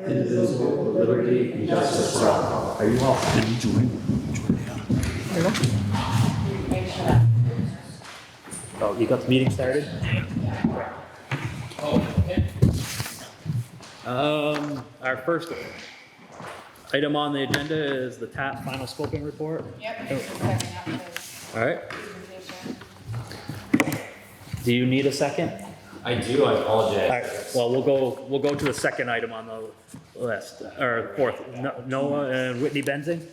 Indivisible, with liberty and justice for all. Are you all? Oh, you got the meeting started? Our first item on the agenda is the TAP final scoping report. Yep. All right. Do you need a second? I do, I apologize. All right, well, we'll go to the second item on the list, or fourth, Noah and Whitney Benzing.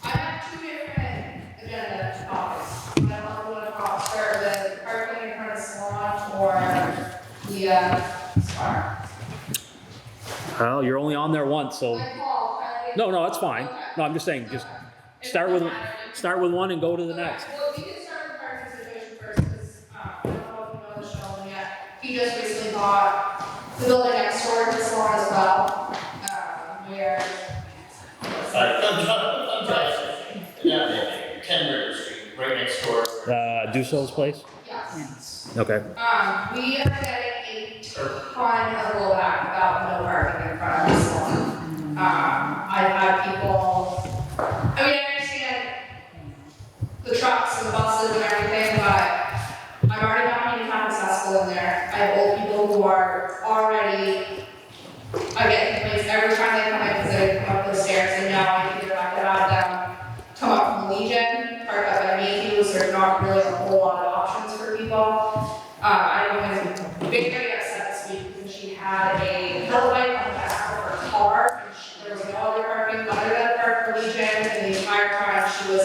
I have two different agenda topics. I don't know what to start with, parking in front of the salon or the spa. Well, you're only on there once, so, My call, no, that's fine. No, I'm just saying, just start with one and go to the next. Well, we can start with the parking situation first, because, I don't know if you know the Sheldon yet. He just recently bought the building next door to the salon as well, where. Yeah, 10 River Street, right next door. Dussault's place? Yes. Okay. We are getting a ton of blowback about no parking in front of the salon. I've had people, I mean, I understand the trucks and the buses and everything, but I've already got handicap accessible in there. I have old people who are already, I get complaints every time they come in because they come up the stairs, and now I either have to have them come up from Legion, park up at Matthews. There's not really a whole lot of options for people. I was very upset this week because she had a pedal bike on the back of her car, and there was no other parking other than park for Legion, and the entire time she was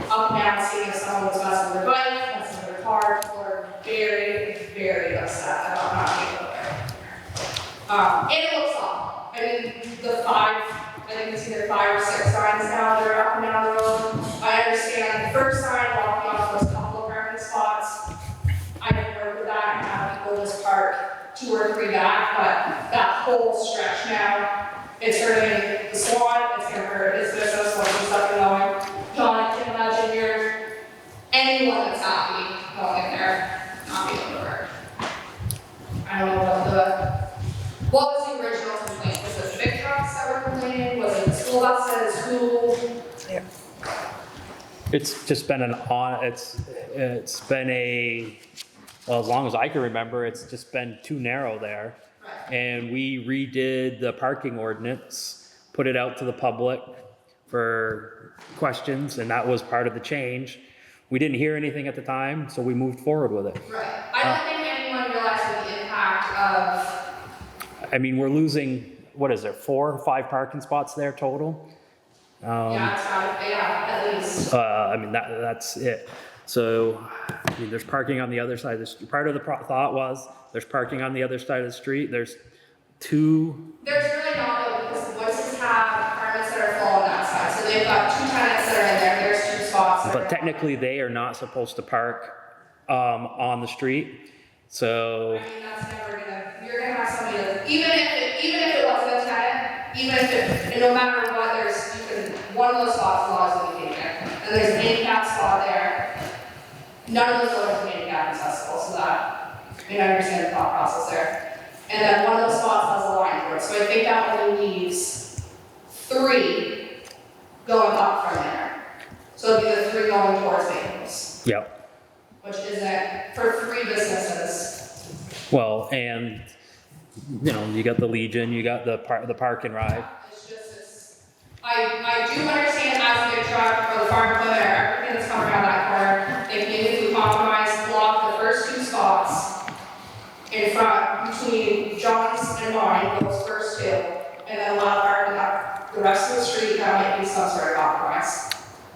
up and down seeing if someone was messing with their bike, messing with their car. People were very, very upset about not being able to park. And it looks awful. I mean, I think it's either 5 or 6 signs now that are up and down the road. I understand the first sign walking off those couple of parking spots. I can work with that and have people just park 2 or 3 back, but that whole stretch now, it's hurting the salon, it's gonna hurt his business once he's up and going. John, I can imagine anyone that's happy going in there, not being able to work. I don't know what was the original complaint? Was it the big trucks that were complaining? Was it the school buses? Who? It's just been it's been well, as long as I can remember, it's just been too narrow there. Right. And we redid the parking ordinance, put it out to the public for questions, and that was part of the change. We didn't hear anything at the time, so we moved forward with it. Right. I don't think anyone realized the impact of. I mean, we're losing, what is there, 4 or 5 parking spots there total? At least. I mean, that's it. So, I mean, there's parking on the other side of the street. Part of the thought was, there's parking on the other side of the street. There's 2. There's really not though, because the voices have apartments that are full on that side. So they've got 2 tenants that are in there. There's 2 spots. But technically, they are not supposed to park on the street. So. I mean, that's never gonna. You're gonna have somebody that, even if it wasn't a tenant, even if it, and no matter what, one of those spots laws will be taken, and there's a handicap spot there. None of those are handicap accessible, so that, I mean, I understand the thought process there. And then one of those spots has a line for it, so I think that only leaves 3 going up from there. So it'd be the 3 going towards Maples. Yep. Which isn't, for 3 businesses. Well, and, you know, you got the Legion, you got the park and ride. I do understand as a big truck or the farm equipment or everything that's coming around that corner, they can maybe compromise, block the first 2 spots in front between John's and mine, those first 2, and then allow parking up the rest of the street. That might be some sort of compromise.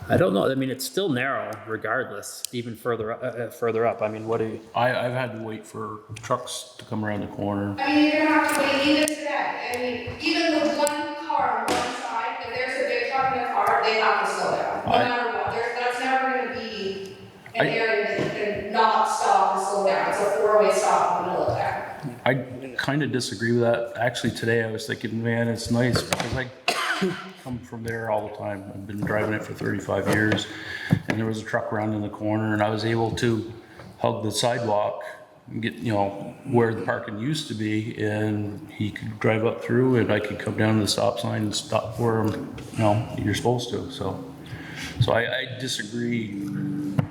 I don't know. I mean, it's still narrow regardless, even further up. I mean, what do you? I've had to wait for trucks to come around the corner. I mean, you're gonna have to wait even today. I mean, even with one car on one side, if there's a big truck in the car, they have to slow down. No matter what. That's never gonna be an area that you can not stop and slow down. It's a 4-way stop in the middle of there. I kind of disagree with that. Actually, today I was thinking, man, it's nice because I come from there all the time. I've been driving it for 35 years, and there was a truck around in the corner, and I was able to hug the sidewalk get, where the parking used to be, and he could drive up through, and I could come down to the stop sign and stop where, you're supposed to, so. So I disagree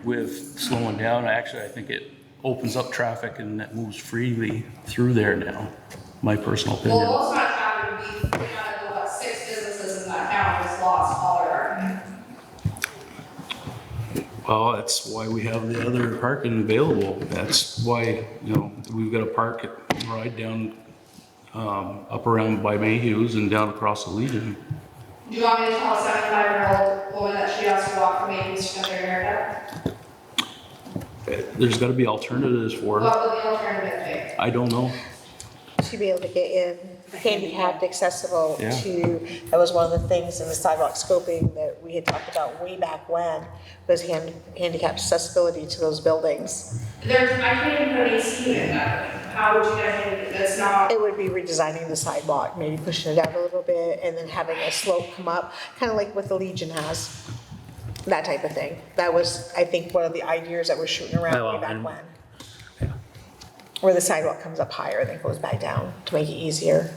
with slowing down. Actually, I think it opens up traffic and it moves freely through there now, my personal Well, opinion. most of my town would be 3 out of the 6 businesses in that town just lost all their parking. Well, that's why we have the other parking available. That's why, we've got a park right down, up around by Mayhew's and down across the Legion. Do you want me to tell a 75-year-old woman that she has to walk from Macy's to get her haircut? There's gotta be alternatives for her. What would the alternative be? I don't know. To be able to get in handicapped accessible Yeah. to, that was one of the things in the sidewalk scoping that we had talked about way back when, was handicapped accessibility to those buildings. I can't even put any scheme in that. How would you get it? That's not. It would be redesigning the sidewalk, maybe pushing it out a little bit and then having a slope come up, kind of like what the Legion has, that type of thing. That was, I think, one of the ideas that we're shooting around way back when. Where the sidewalk comes up higher, then goes back down to make it easier.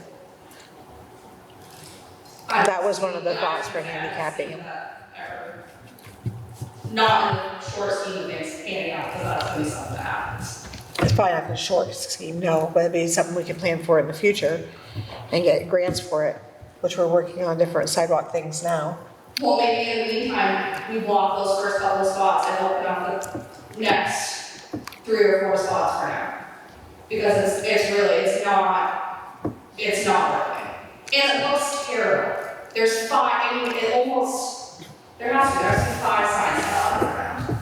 That was one of the thoughts for handicapping. Not in the short scheme of things, handing out, because that's gonna be something that happens. It's probably not the short scheme, no, but it'd be something we can plan for in the future and get grants for it, which we're working on different sidewalk things now. Well, maybe in the meantime, we block those first couple spots and open up the next 3 or 4 spots for now. Because it's not working. And it looks terrible. There's 5, there has to be 5 signs out around.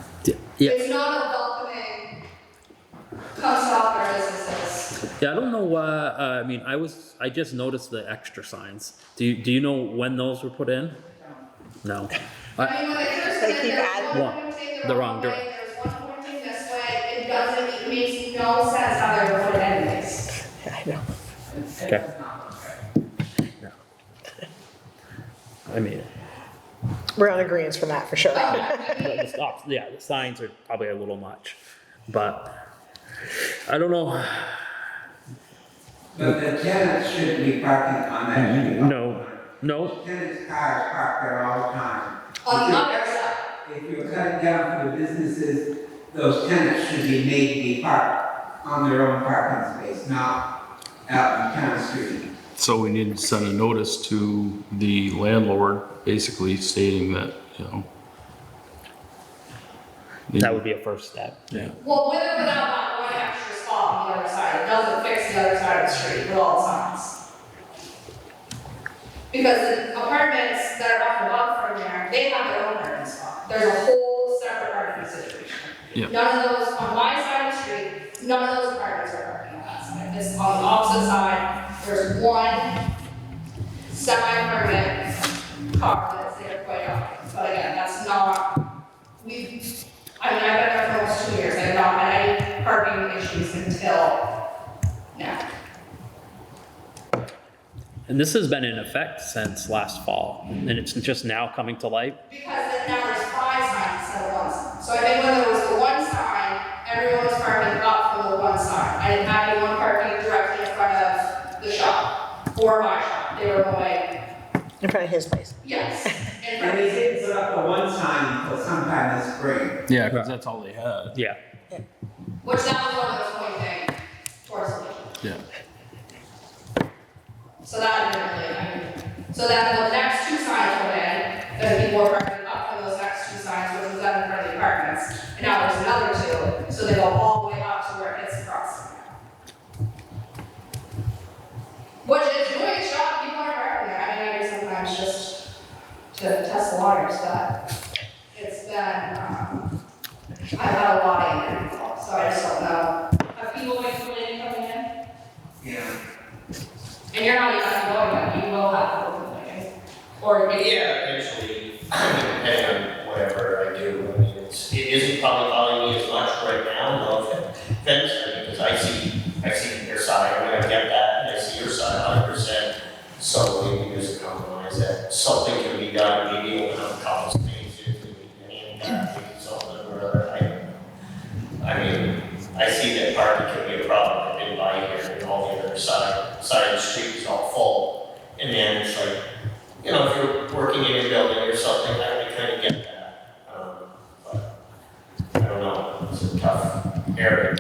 Yeah, It's not a welcoming, come stop our businesses. yeah, I don't know why, I just noticed the extra signs. Do you know when those were put in? No. I mean, when they first They did, keep there's adding- one pointing the wrong way, direction. there's one pointing this way, it makes no sense how they were put anyways. I know. Okay. Yeah. I mean, We're on agreement for that, for sure. the stops, yeah, the signs are probably a little much, but I don't know. But the tenants shouldn't be parking on that street. No, Tenants' cars park there all the time. On the other side. If you're cutting down for the businesses, those tenants should be made to be parked on their own parking space, not out in town street. So we need to send a notice to the landlord, basically stating that, that would be a first step. Yeah. Well, with or without that one extra spot on the other side, it doesn't fix the other side of the street with all the signs. Because the apartments that are up above from there, they have their own parking spot. There's a whole separate parking situation. Yeah. None of those, on my side of the street, none of those apartments are parking on that side. It's on the opposite side, there's one semi-permanent car that's there quite often. But again, that's not, I've been there for almost 2 years, I've not had any parking issues until now. And this has been in effect since last fall, and it's just now coming to light. Because then now there's 5 signs instead of 1 sign. So I think when there was the 1 sign, everyone was parking up from the 1 sign. I didn't have anyone parking directly in front of the shop, or my shop. They were going, In front of his place. yes, in front And of they his. didn't put up the one sign until sometime this spring. Yeah, because that's all they had. Yeah. Which that was one of those pointing towards the Legion. Yeah. So that didn't really, so then the next 2 signs went in, then people were parking up from those next 2 signs, which was then in front of the apartments. And now there's another 2, so they go all the way up to where it hits across. Which is doing its job, people are parking there. I do sometimes just to test the waters, but it's been, I've had a lot of interviews, so I just don't know. Have people been coming in? Yeah. And you're not even going yet, you will have people complaining. Or maybe. Yeah, eventually, depending on whatever I do, it isn't probably bothering me as much right now, no offense, because I see your side, and I get that, and I see your side 100%. So maybe there's a compromise that something can be done, maybe open up a couple spaces, and something or other, I don't know. I mean, I see that parking can be a side of the street is all full. And then it's like, you know, if you're working in a building or something, I kind of get that. But I don't know, it's a tough area.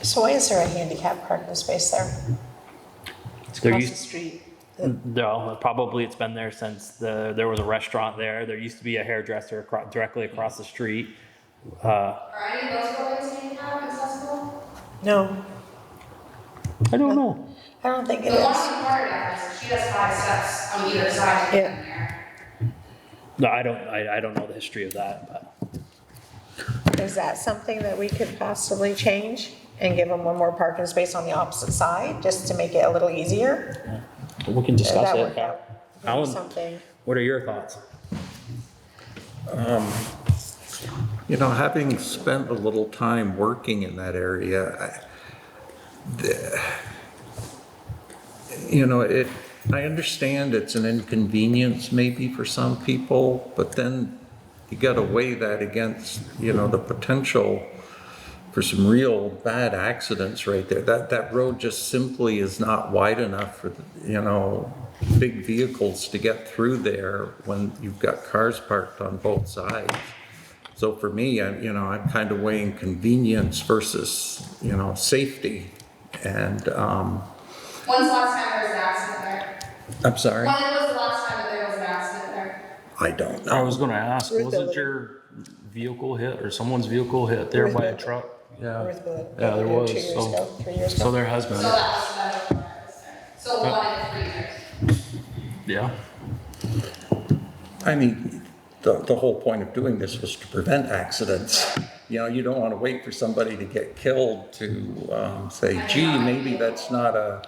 So why is there a handicap parking space there? There Across used- the street? No, probably it's been there since there was a restaurant there. There used to be a hairdresser directly across the street. Are any of those buildings handicap accessible? No, I don't know. I don't think it The one is. on the corner down she has 5 steps on either side to get in there. No, I don't know the history of that, but Is that something that we could possibly change and give them one more parking space on the opposite side, just to make it a little easier? we can discuss That it. would help. Maybe Alan, something. what are your thoughts? You know, having spent a little time working in that area, you know, I understand it's an inconvenience maybe for some people, but then you gotta weigh that against, you know, the potential for some real bad accidents right there. That road just simply is not wide enough for, you know, big vehicles to get through there when you've got cars parked on both sides. So for me, you know, I'm kind of weighing convenience versus, you know, safety. And, When's the last time there was an accident there? I'm sorry, When was the last time that there was an accident there? I don't I know. was gonna ask, Ruth wasn't Building. your vehicle hit or someone's vehicle hit there Ruth by a Building. truck? Yeah, Worth the- yeah, there was, 2 years so, ago, 3 years so ago. there has So been, that was when I was there. So 1 in 3 years. yeah. I mean, the whole point of doing this was to prevent accidents. You know, you don't want to wait for somebody to get killed to say, gee, maybe that's not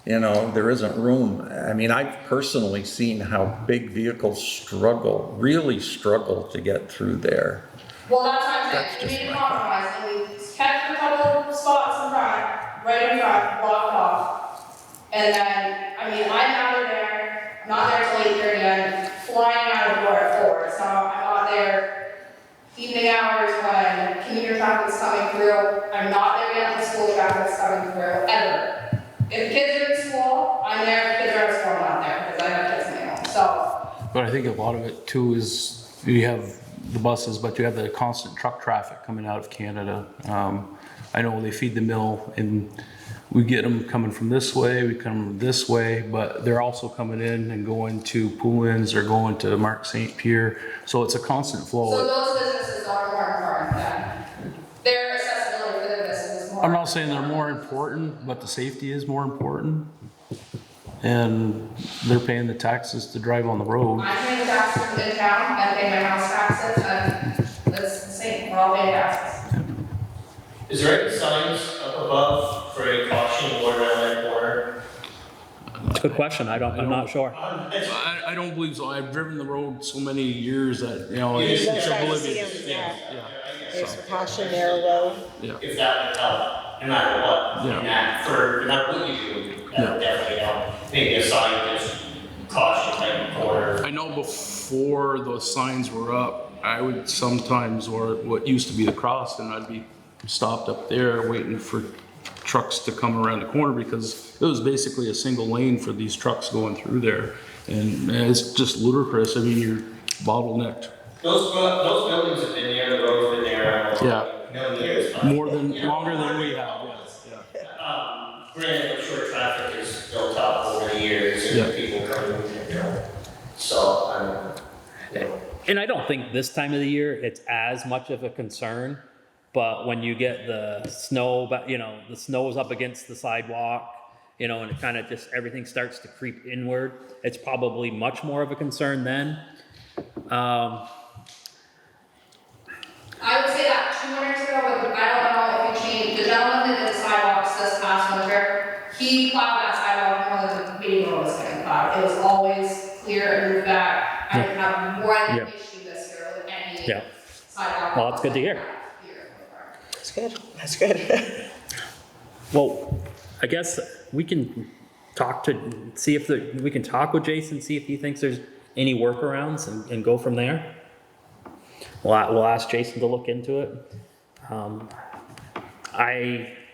you know, there isn't room. I mean, I've personally seen how big vehicles really struggle to get through there. Well, that's what I'm That's saying, we just made a my thought. compromise, and we kept a couple spots in front, right in front, blocked off. And then, I mean, I'm out of there, not there till 8:30, I'm flying out of the door at 4, so I'm not there evening hours when commuter traffic's coming through, I'm not there yet when school traffic's coming through, ever. If kids are in school, I'm there, if kids are out of school, I'm not there, because I have kids in my home, so. But I think a lot of it too is you have the buses, but you have the constant truck traffic coming out of Canada. I know they feed the mill and we get them coming from this way, we come this way, but they're also coming in and going to Poulins or going to Mark St. Pierre. So it's a constant So flow. those businesses are more important than, their accessibility for their business is more. I'm not saying they're more important, but the safety is more important. And they're paying the taxes to drive on the road. I'm paying taxes in town, I pay my house taxes, and it's the same, we're all paying taxes. Is there any signs up above for any caution going around that corner? It's a good question. I'm not sure. I don't believe so. I've driven the road so many years that, you know, You it's just try to oblivious. see 'em, yeah. Yeah, There's a caution narrow road. yeah. If that would help, no matter what, Yeah. and that, for, no matter what you do, that would definitely help. Maybe a sign just caution type corner. I know before those signs were up, I would sometimes, or what used to be the cross, and I'd be stopped up there waiting for trucks to come around the corner because it was basically a single lane for these trucks going through there. And man, it's just ludicrous. I mean, you're bottlenecked. Those buildings have been there, the road's been there, I don't know, Yeah. million years. Longer than we have, yeah. Granted, I'm sure traffic is built up over the years Yeah. and people coming, you know, so, I don't know. And I don't think this time of the year it's as much of a concern, but when you get the snow, the snow's up against the sidewalk, and it kind of just, everything starts to creep inward, it's probably much more of a concern then. I would say that 2 winters ago, but I don't know if it changed, the gentleman that did the sidewalks this past winter, he plowed that sidewalk more than the main road was getting plowed, it was always clear and moved back, I didn't have one Yeah. issue this year with any Yeah. sidewalk. Well, that's good to hear. That's good, that's good. Well, I guess we can we can talk with Jason, see if he thinks there's any workarounds and go from there. We'll ask Jason to look into it.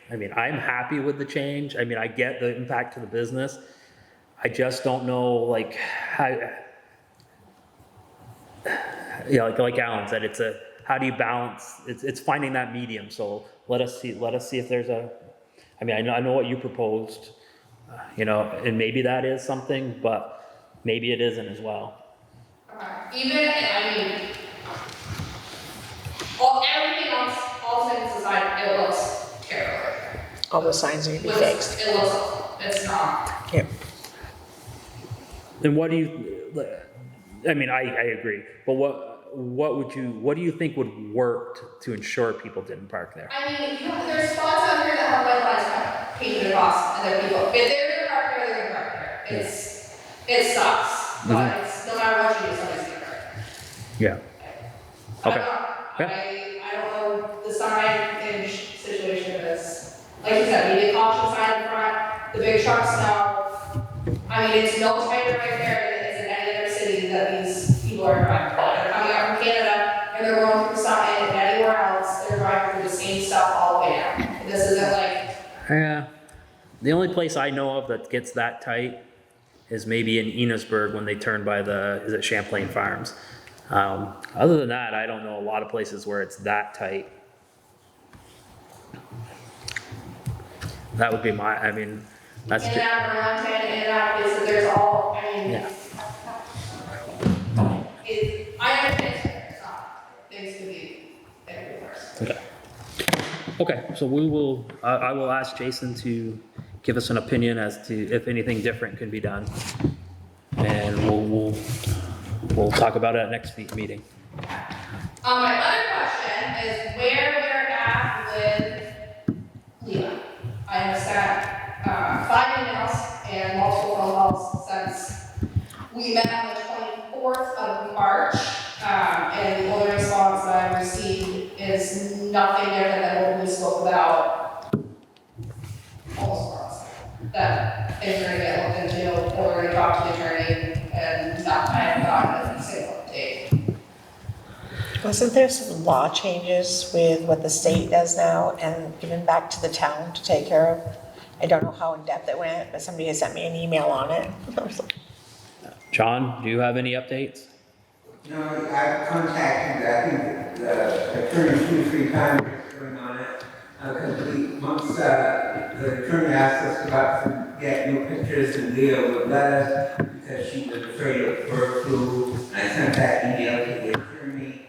I mean, I'm happy with the change. I mean, I get the impact to the business. I just don't know, like, how, yeah, like Alan said, how do you balance, it's finding that medium, so let us see if there's I mean, I know what you proposed, you know, and maybe that is something, but maybe it isn't as well. Even, I mean, everything else, all things aside, it looks terrible. All the signs need to be fixed. It looks awful. It's not. Yep. And what do you, I mean, I agree, but what do you think would work to ensure people didn't park there? I mean, there's spots out here that have white lines painted across, and there are people, if they're gonna park there, they're gonna park there. It sucks, but it's, no matter what you do, somebody's gonna park there. Yeah. I Okay. don't know. Yeah. I don't know, the signage situation is, like you said, maybe a caution sign in front, the big trucks now. I mean, it's no tighter right there than it is in any other city that these people are driving. They're coming out from Canada, and they're going through something, and anywhere else, they're driving through the same stuff all the way down. This isn't like, Yeah. The only place I know of that gets that tight is maybe in Enosburg when they turn by is it Champlain Farms? Other than that, I don't know a lot of places where it's that tight. That would be I mean, that's in just, and out of Burlington, in and out of places, there's all, I mean, yeah. I understand it's not, things could be worse. Okay. Okay, so I will ask Jason to give us an opinion as to if anything different can be done. And we'll talk about it at next meeting. My other question is where we're at with Leland. I understand, 5 emails and multiple phone calls since we met on the 24th of March. And the only response that I received is nothing different than what we spoke about almost 4 months ago. That things are gonna get looked into, or we're gonna talk to the attorney, and not, I haven't gotten a single update. Wasn't there some law changes with what the state does now and given back to the town to take care of? I don't know how in depth it went, but somebody has sent me an email on it. John, do you have any updates? No, I've contacted, I think, the attorney 2 or 3 times going on it. Because once the attorney asked us about get new pictures and deal with us because she was afraid of bird flu. I sent that email to the attorney,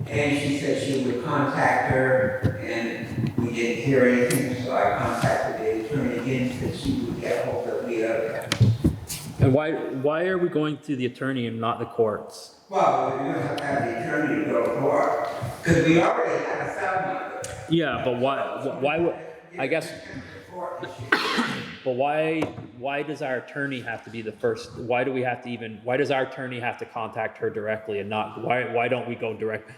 and she said she would contact her, and we didn't hear anything, so I contacted the attorney again, said she would get hold of Leah. And why are we going to the attorney and not the courts? Well, we're gonna have to have the attorney to go to court, because we already had a settlement. Yeah, but why would, I guess, but why does our attorney have to be the first, why does our attorney have to contact her directly and not, why don't we go direct?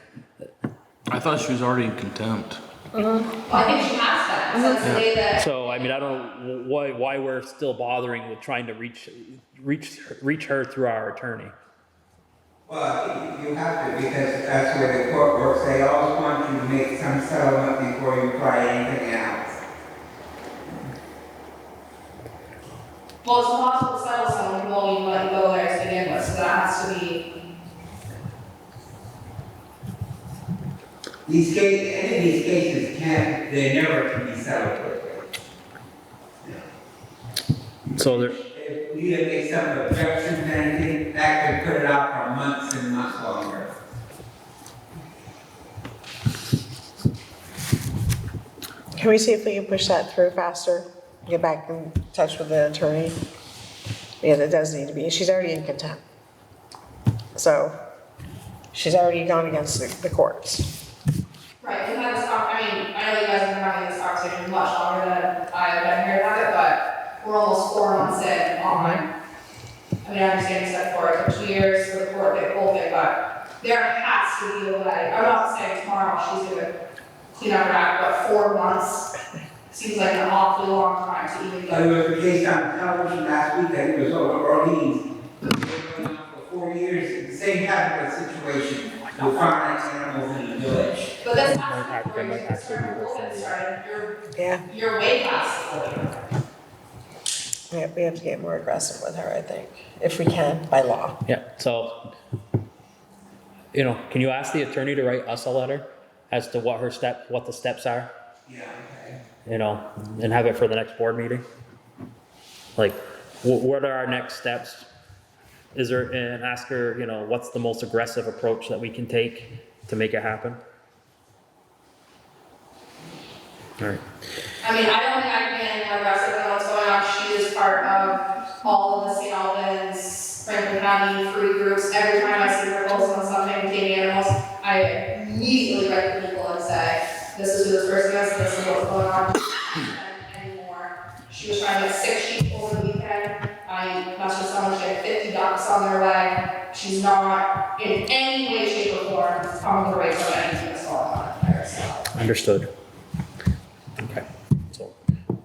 I thought she was already in contempt. Well, I think she has that, since the day that. So, I mean, I don't know why we're still bothering with trying to reach her through our attorney. Well, you have to, because that's where the court works. They always want you to make some settlement before you try anything else. Well, it's impossible to settle someone who won't even let you go there to begin with, so that has to be. Any of these cases they never can be settled quickly. So there, If we either make some objections to anything, that could put it out for months and months longer. Can we see if we can push that through faster? Get back in touch with the attorney? Because it does need to be, she's already in contempt. So, she's already gone against the courts. Right, we've had this I mean, I know you guys have been having this conversation much longer than I've been here about it, but we're almost 4 months in on, I mean, I understand you said for it took 2 years for the court, the whole thing, but there has to be a way. I'm not saying tomorrow she's gonna clean up her act, but 4 months seems like an awfully long time to even There go. was a case on television last week that it was over Orleans. It was going on for 4 years, the same type of situation. farm animals in the village. But that's Might not act- before that you might even actually start be worse than COVID the- started, Yeah, you're way past the yeah, we have to get more aggressive with her, I think, if we can, by law. Yeah, so, you know, can you ask the attorney to write us a letter as to what what the steps are, Yeah, okay. you know, and have it for the next board meeting? Like, what are our next steps? Is there, and ask her, you know, what's the most aggressive approach that we can take to make it happen? All right, I mean, I don't think I can be any more aggressive than what's going on. She is part of all of the St. Albans, Franklin County free groups. Every time I see her post on something, Katie Animals, I immediately write to people and say, this is who this person is, this is what's going on. Anymore. She was trying to get 6 sheep over the weekend. I messaged someone, she had 50 ducks on their way. She's not in any way, shape, or form on the race of anything that's going on there, so. understood. Okay, so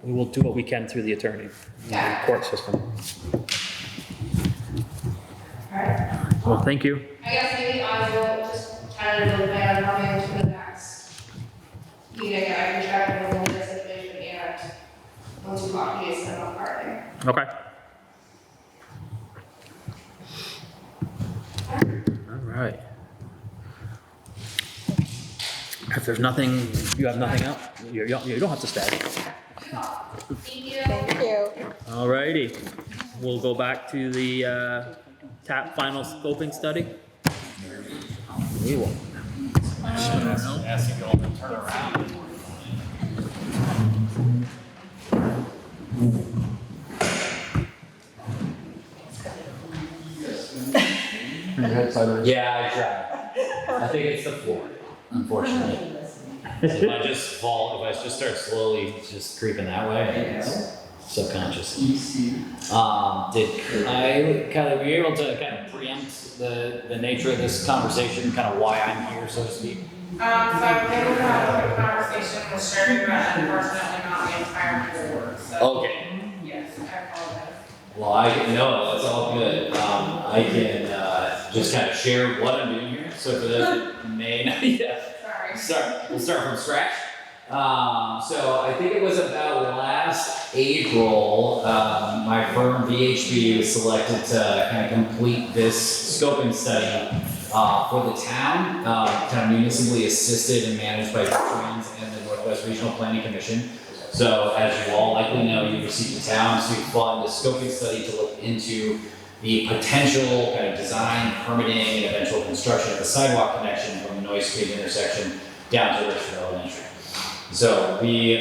we will do what we can through the attorney, Yeah. court system. Alright. Well, thank you. I guess maybe I will just tentatively plan on coming to the next meeting, and I can check in a little bit situation, and once we talk to Jason about parking. Okay. All right. If there's nothing, you have nothing else, you don't have to stay. Thank you. Thank you. All righty, we'll go back to the TAP final scoping study. We will. Yeah, I tried. I think it's the floor, unfortunately. If I just start slowly just creeping that way, it's subconscious. Kylie, were you able to kind of preempt the nature of this conversation, kind of why I'm here, so to speak? So I think we're gonna have a conversation with Sherry, but unfortunately not the entire board, so. Okay. Yes, I apologize. Well, no, that's all good. I can just kind of share what I'm doing here. So for those that may not, yeah. Sorry. We'll start from scratch. So I think it was about last April, my firm VHB was selected to kind of complete this scoping study for the town, kind of municipally assisted and managed by Trans and the Northwest Regional Planning Commission. So as you all likely know, you received the town to fund a scoping study to look into the potential kind of design, permitting, and eventual construction of the sidewalk connection from the Noise Creek intersection down to Richford Elementary. So we've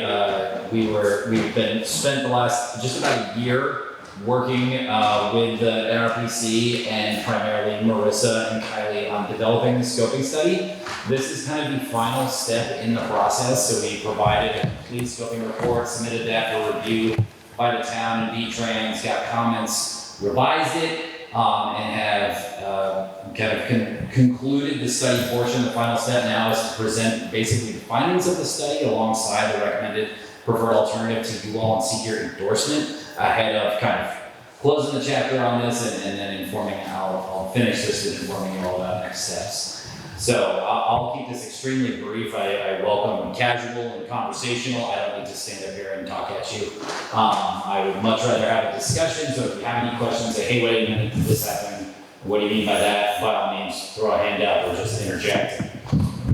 been spent the last just about a year working with the NRPC and primarily Marissa and Kylie on developing the scoping study. This is kind of the final step in the process. So we provided a complete scoping report, submitted that for review by the town and V-Trans, got comments, revised it, and have kind of concluded the study portion. The final step now is to present basically the findings of the study alongside the recommended preferred alternative to you all and seek your endorsement ahead of kind of closing the chapter on this and then informing, I'll finish this with informing you all about next steps. So I'll keep this extremely brief. I welcome casual and conversational. I don't need to stand up here and talk at you. I would much rather have a discussion. So if you have any questions, say, hey, wait a minute, did this happen? What do you mean by that? By all means, throw a hand up or just interject.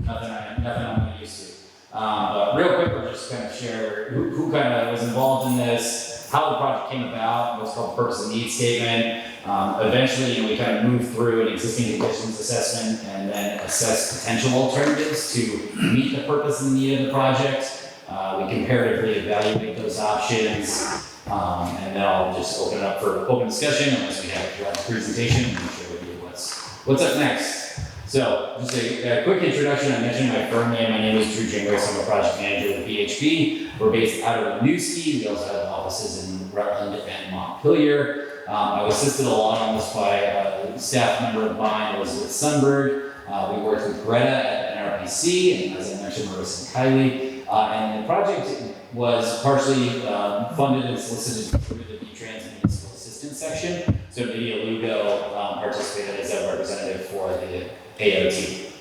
Nothing I'm not used to. But real quick, we'll just kind of share who kind of was involved in this, how the project came about, what's called the purpose and need statement. Eventually, we kind of moved through an existing conditions assessment and then assess potential alternatives to meet the purpose and need of the project. We comparatively evaluate those options, and then I'll just open it up for open discussion unless we have a presentation and share with you what's up next. So, just a quick introduction. I mentioned my firm name. My name is Drew Jingles. I'm a project manager with PHB. We're based out of Winooski. We also have offices in Rutland and Montpelier. I was assisted a lot on this by a staff member of mine, Elizabeth Sundberg. We worked with Greta at NRPC, and as I mentioned, Marissa and Kylie. And the project was partially funded and solicited through the V-Trans Municipal Assistance section. So Lydia Lugo participated as a representative for the AOT.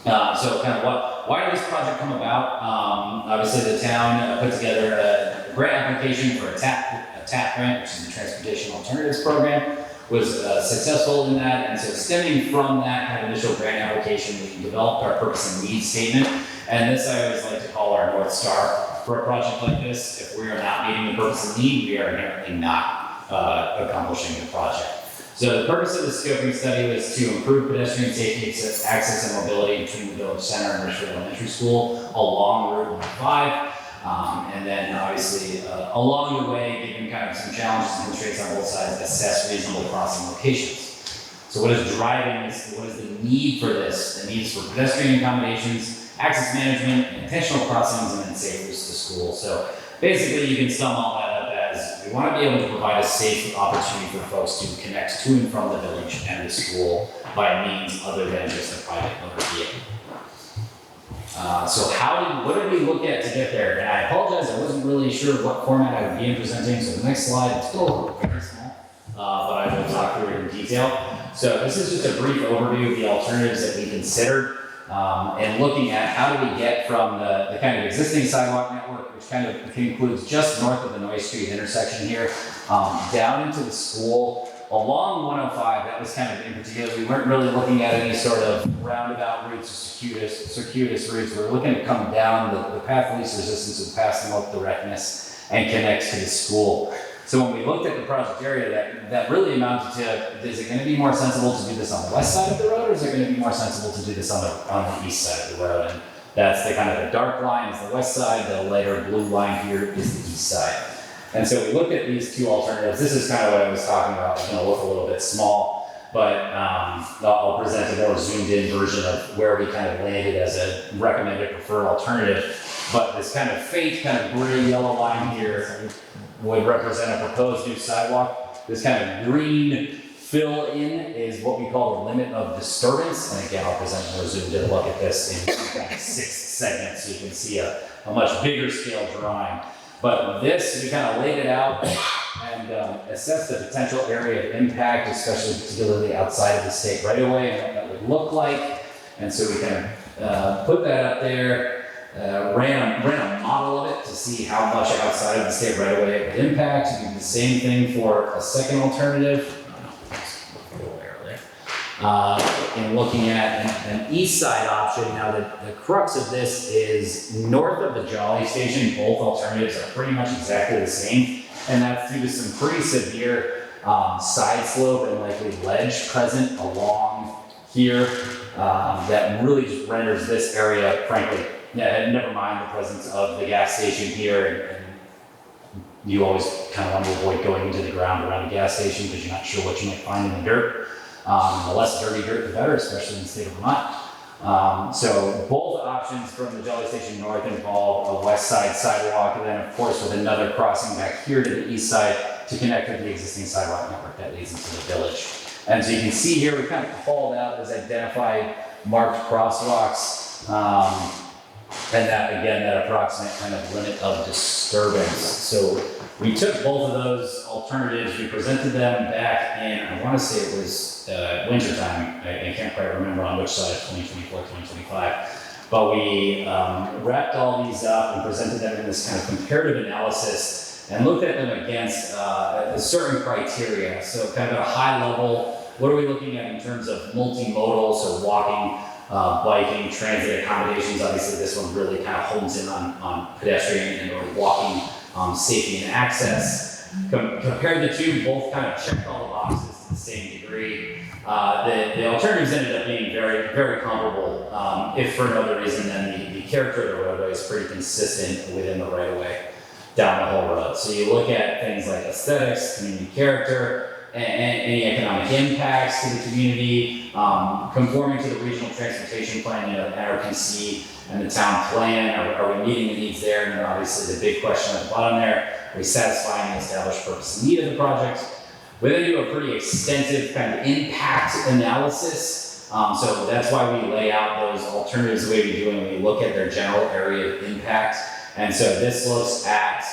So kind of why did this project come about? Obviously the town put together a grant application for a TAP grant, which is the Transportation Alternatives Program, was successful in that. And so stemming from that kind of initial grant application, we developed our purpose and needs statement. And this I always like to call our North Star for a project like this. If we are not meeting the purpose and need, we are inherently not accomplishing the project. So the purpose of the scoping study was to improve pedestrian safety, access, and mobility between the Village Center and Richford Elementary School along Route 105. And then obviously along the way, given kind of some challenges and constraints on both sides, assess reasonable crossing locations. So what is driving this? What is the need for this? The needs for pedestrian accommodations, access management, intentional crossings, and then safe routes to school. So basically you can sum all that up as we want to be able to provide a safe opportunity for folks to connect to and from the village and the school by means other than just a private motor vehicle. So what did we look at to get there? And I apologize, I wasn't really sure what format I would be in presenting, so the next slide is still very small, but I will talk through it in detail. So this is just a brief overview of the alternatives that we considered, and looking at how do we get from the kind of existing sidewalk network, which kind of includes just north of the Noy Street intersection here, down into the school. Along 105, that was kind of in particular, we weren't really looking at any sort of roundabout routes or circuitous routes. We were looking to come down the path of least resistance with pass them up directness and connect to the school. So when we looked at the project area, that really amounted to, is it going to be more sensible to do this on the west side of the road, or is it going to be more sensible to do this on the east side of the road? And that's the kind of the dark line is the west side, the lighter blue line here is the east side. And so we looked at these two alternatives. This is kind of what I was talking about. It's going to look a little bit small, but I'll present a more zoomed in version of where we kind of landed as a recommended preferred alternative. But this kind of faint, kind of gray yellow line here would represent a proposed new sidewalk. This kind of green fill in is what we call the limit of disturbance. And again, I'll present a more zoomed in look at this in kind of 6 segments so you can see a much bigger scale drawing. But this, we kind of laid it out and assessed the potential area of impact, especially particularly outside of the state right away, and what that would look like. And so we kind of put that up there, ran a model of it to see how much outside of the state right away it would impact. We did the same thing for a second alternative. In looking at an east side option. Now the crux of this is north of the Jolly Station, both alternatives are pretty much exactly the same, and that's due to some pretty severe side slope and likely ledge present along here that really just renders this area, frankly, never mind the presence of the gas station here, and you always kind of want to avoid going into the ground around a gas station because you're not sure what you might find in the dirt. The less dirty dirt, the better, especially in the state of Vermont. So both options from the Jolly Station North involve a west side sidewalk, and then of course with another crossing back here to the east side to connect with the existing sidewalk network that leads into the village. And so you can see here, we kind of called out as identified marked crosswalks, and that again, that approximate kind of limit of disturbance. So we took both of those alternatives, we presented them back in, I want to say it was wintertime, I can't quite remember on which side of 2024, 2025, but we wrapped all these up and presented them in this kind of comparative analysis and looked at them against a certain criteria. So kind of at a high level, what are we looking at in terms of multimodal, so walking, biking, transit accommodations. Obviously this one really kind of hones in on pedestrian and or walking safety and access. Compared the two, both kind of checked all the boxes to the same degree. The alternatives ended up being very, very comparable, if for no other reason than the character of the roadway is pretty consistent within the right of way down the whole road. So you look at things like aesthetics, community character, and any economic impacts to the community, conforming to the regional transportation plan, the NRPC and the town plan. Are we meeting the needs there? And then obviously the big question at the bottom there, are we satisfying the established purpose and need of the project? We then do a pretty extensive kind of impact analysis. So that's why we lay out those alternatives the way we do, and we look at their general area of impact. And so this looks at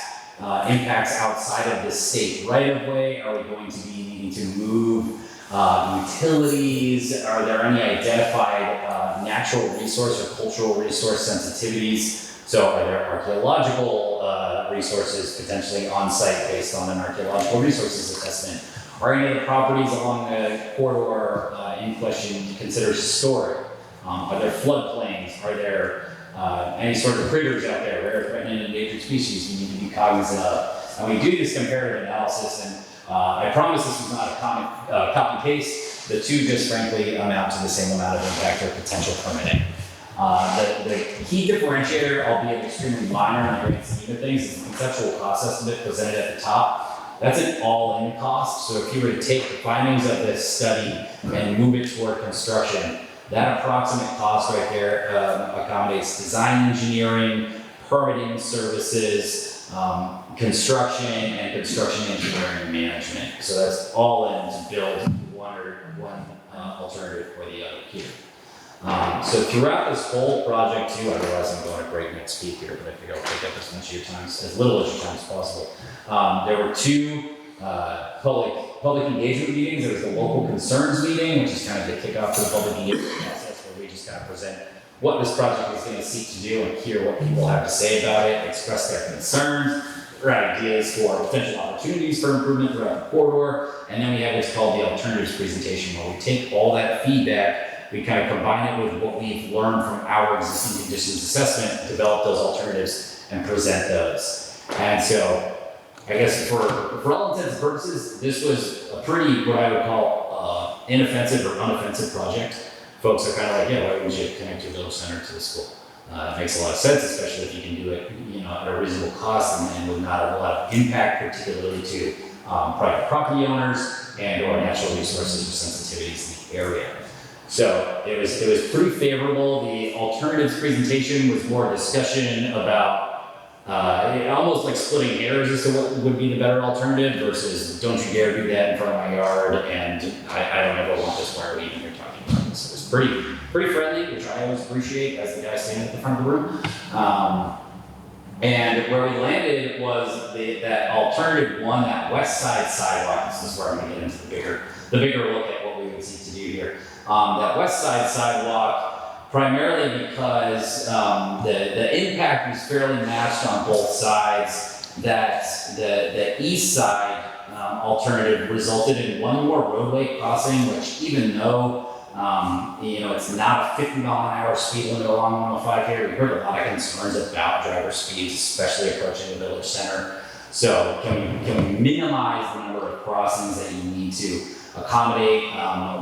impacts outside of the state right of way. Are we going to be needing to move Utilities, are there any identified natural resource or cultural resource sensitivities? So are there archaeological resources potentially on site based on an archaeological resources assessment? Are any of the properties along the corridor in question considered historic? Are there floodplains? Are there any sort of critters out there, rare, threatened, and endangered species you need to be cognizant of? And we do this comparative analysis, and I promise this is not a copy-paste. The two just frankly amount to the same amount of impact or potential permitting. The key differentiator, albeit extremely minor in the grand scheme of things, is the conceptual cost estimate presented at the top. That's an all-in cost. So if you were to take the findings of this study and move it toward construction, that approximate cost right there accommodates design engineering, permitting services, construction, and construction engineering management. So that's all in to build one alternative or the other here. So throughout this whole project too, I realize I'm going at breakneck speed here, but I figure I'll take up as much of your time, as little of your time as possible. There were two public engagement meetings. There was the local concerns meeting, which is kind of the kickoff to the public engagement process, where we just kind of present what this project is going to seek to do and hear what people have to say about it, express their concerns, their ideas for potential opportunities for improvement throughout the corridor. And then we have what's called the alternatives presentation, where we take all that feedback, we kind of combine it with what we've learned from our existing conditions assessment, develop those alternatives, and present those. And so, I guess for all intents and purposes, this was a pretty, what I would call, inoffensive or unoffensive project. Folks are kind of like, yeah, why would you connect your village center to the school? It makes a lot of sense, especially if you can do it, at a reasonable cost and with not a lot of impact, particularly to private property owners and or natural resources or sensitivities in the area. So it was pretty favorable. The alternatives presentation was more discussion about almost like splitting hairs as to what would be the better alternative versus don't you dare do that in front of my yard and I don't ever want this, why are we even here talking about this? So it was pretty friendly, which I always appreciate as the guy standing at the front of the room. And where we landed was that alternative one, that west side sidewalk. This is where I'm going to get into the bigger look at what we would seek to do here. That west side sidewalk, primarily because the impact was fairly matched on both sides. That the east side alternative resulted in one more roadway crossing, which even though it's not a 50-mile-an-hour speed limit along 105 here, we heard a lot of concerns about driver speeds, especially approaching the village center. So can we minimize the number of crossings that you need to accommodate?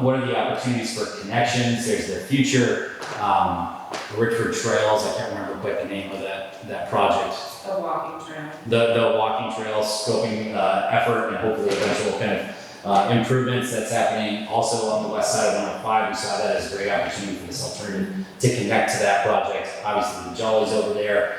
What are the opportunities for connections? There's the future Richford Trails. I can't remember quite the name of that project. The walking trail. The walking trail scoping effort and hopefully eventual kind of improvements that's happening also on the west side of 105. We saw that as a great opportunity for this alternative to connect to that project. Obviously the Jolly's over there.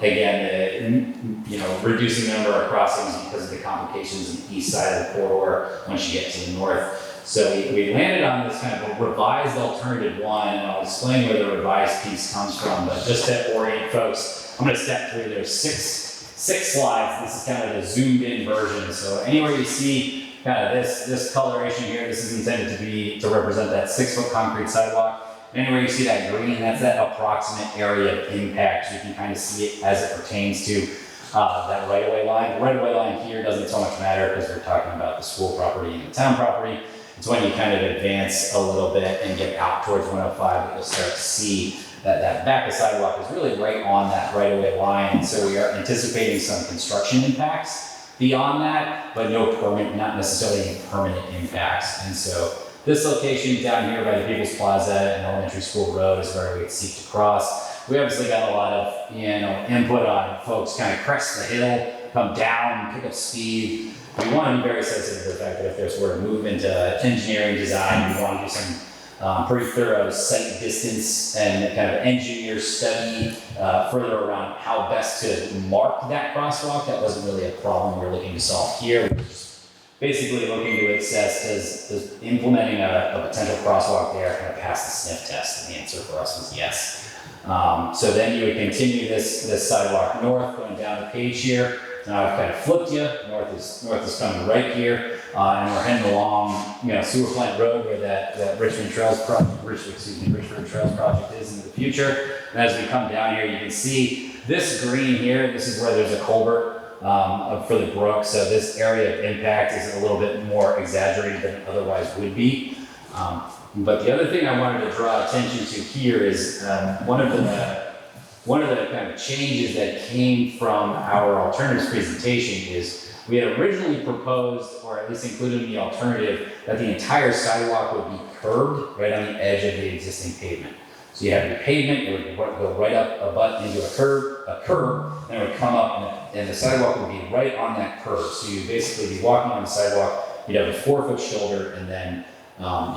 Again, reducing the number of crossings because of the complications on the east side of the corridor once you get to the north. So we landed on this kind of a revised alternative one, and I'll explain where the revised piece comes from, but just to orient folks, I'm going to step through. There's six slides. This is kind of the zoomed in version. So anywhere you see kind of this coloration here, this is intended to represent that 6-foot concrete sidewalk. Anywhere you see that green, that's that approximate area of impact. You can kind of see it as it pertains to that right-of-way line. The right-of-way line here doesn't so much matter because we're talking about the school property and the town property. It's when you kind of advance a little bit and get out towards 105 that you'll start to see that back of sidewalk is really right on that right-of-way line. And so we are anticipating some construction impacts beyond that, but not necessarily any permanent impacts. And so this location down here by the People's Plaza and Elementary School Road is where we seek to cross. We obviously got a lot of input on folks kind of crest the hill, come down, pick up speed. We want to be very sensitive to the fact that if there's sort of move into engineering design, we want to do some pretty thorough site distance and kind of engineer study further around how best to mark that crosswalk. That wasn't really a problem we were looking to solve here. We were just basically looking to assess does implementing a potential crosswalk there kind of pass the sniff test, and the answer for us was yes. So then you would continue this sidewalk north, going down the page here. Now I've kind of flipped you. North is coming right here. and we're heading along, Sewer Plant Road where that Richford Trails project is into the future. And as we come down here, you can see this green here, this is where there's a culvert for the brook, so this area of impact is a little bit more exaggerated than it otherwise would be. But the other thing I wanted to draw attention to here is one of the kind of changes that came from our alternatives presentation is we had originally proposed, or at least included in the alternative, that the entire sidewalk would be curbed right on the edge of the existing pavement. So you have your pavement, it would go right up a butt into a curb, and it would come up, and the sidewalk would be right on that curb. So you'd basically be walking on the sidewalk, you'd have a 4-foot shoulder, and then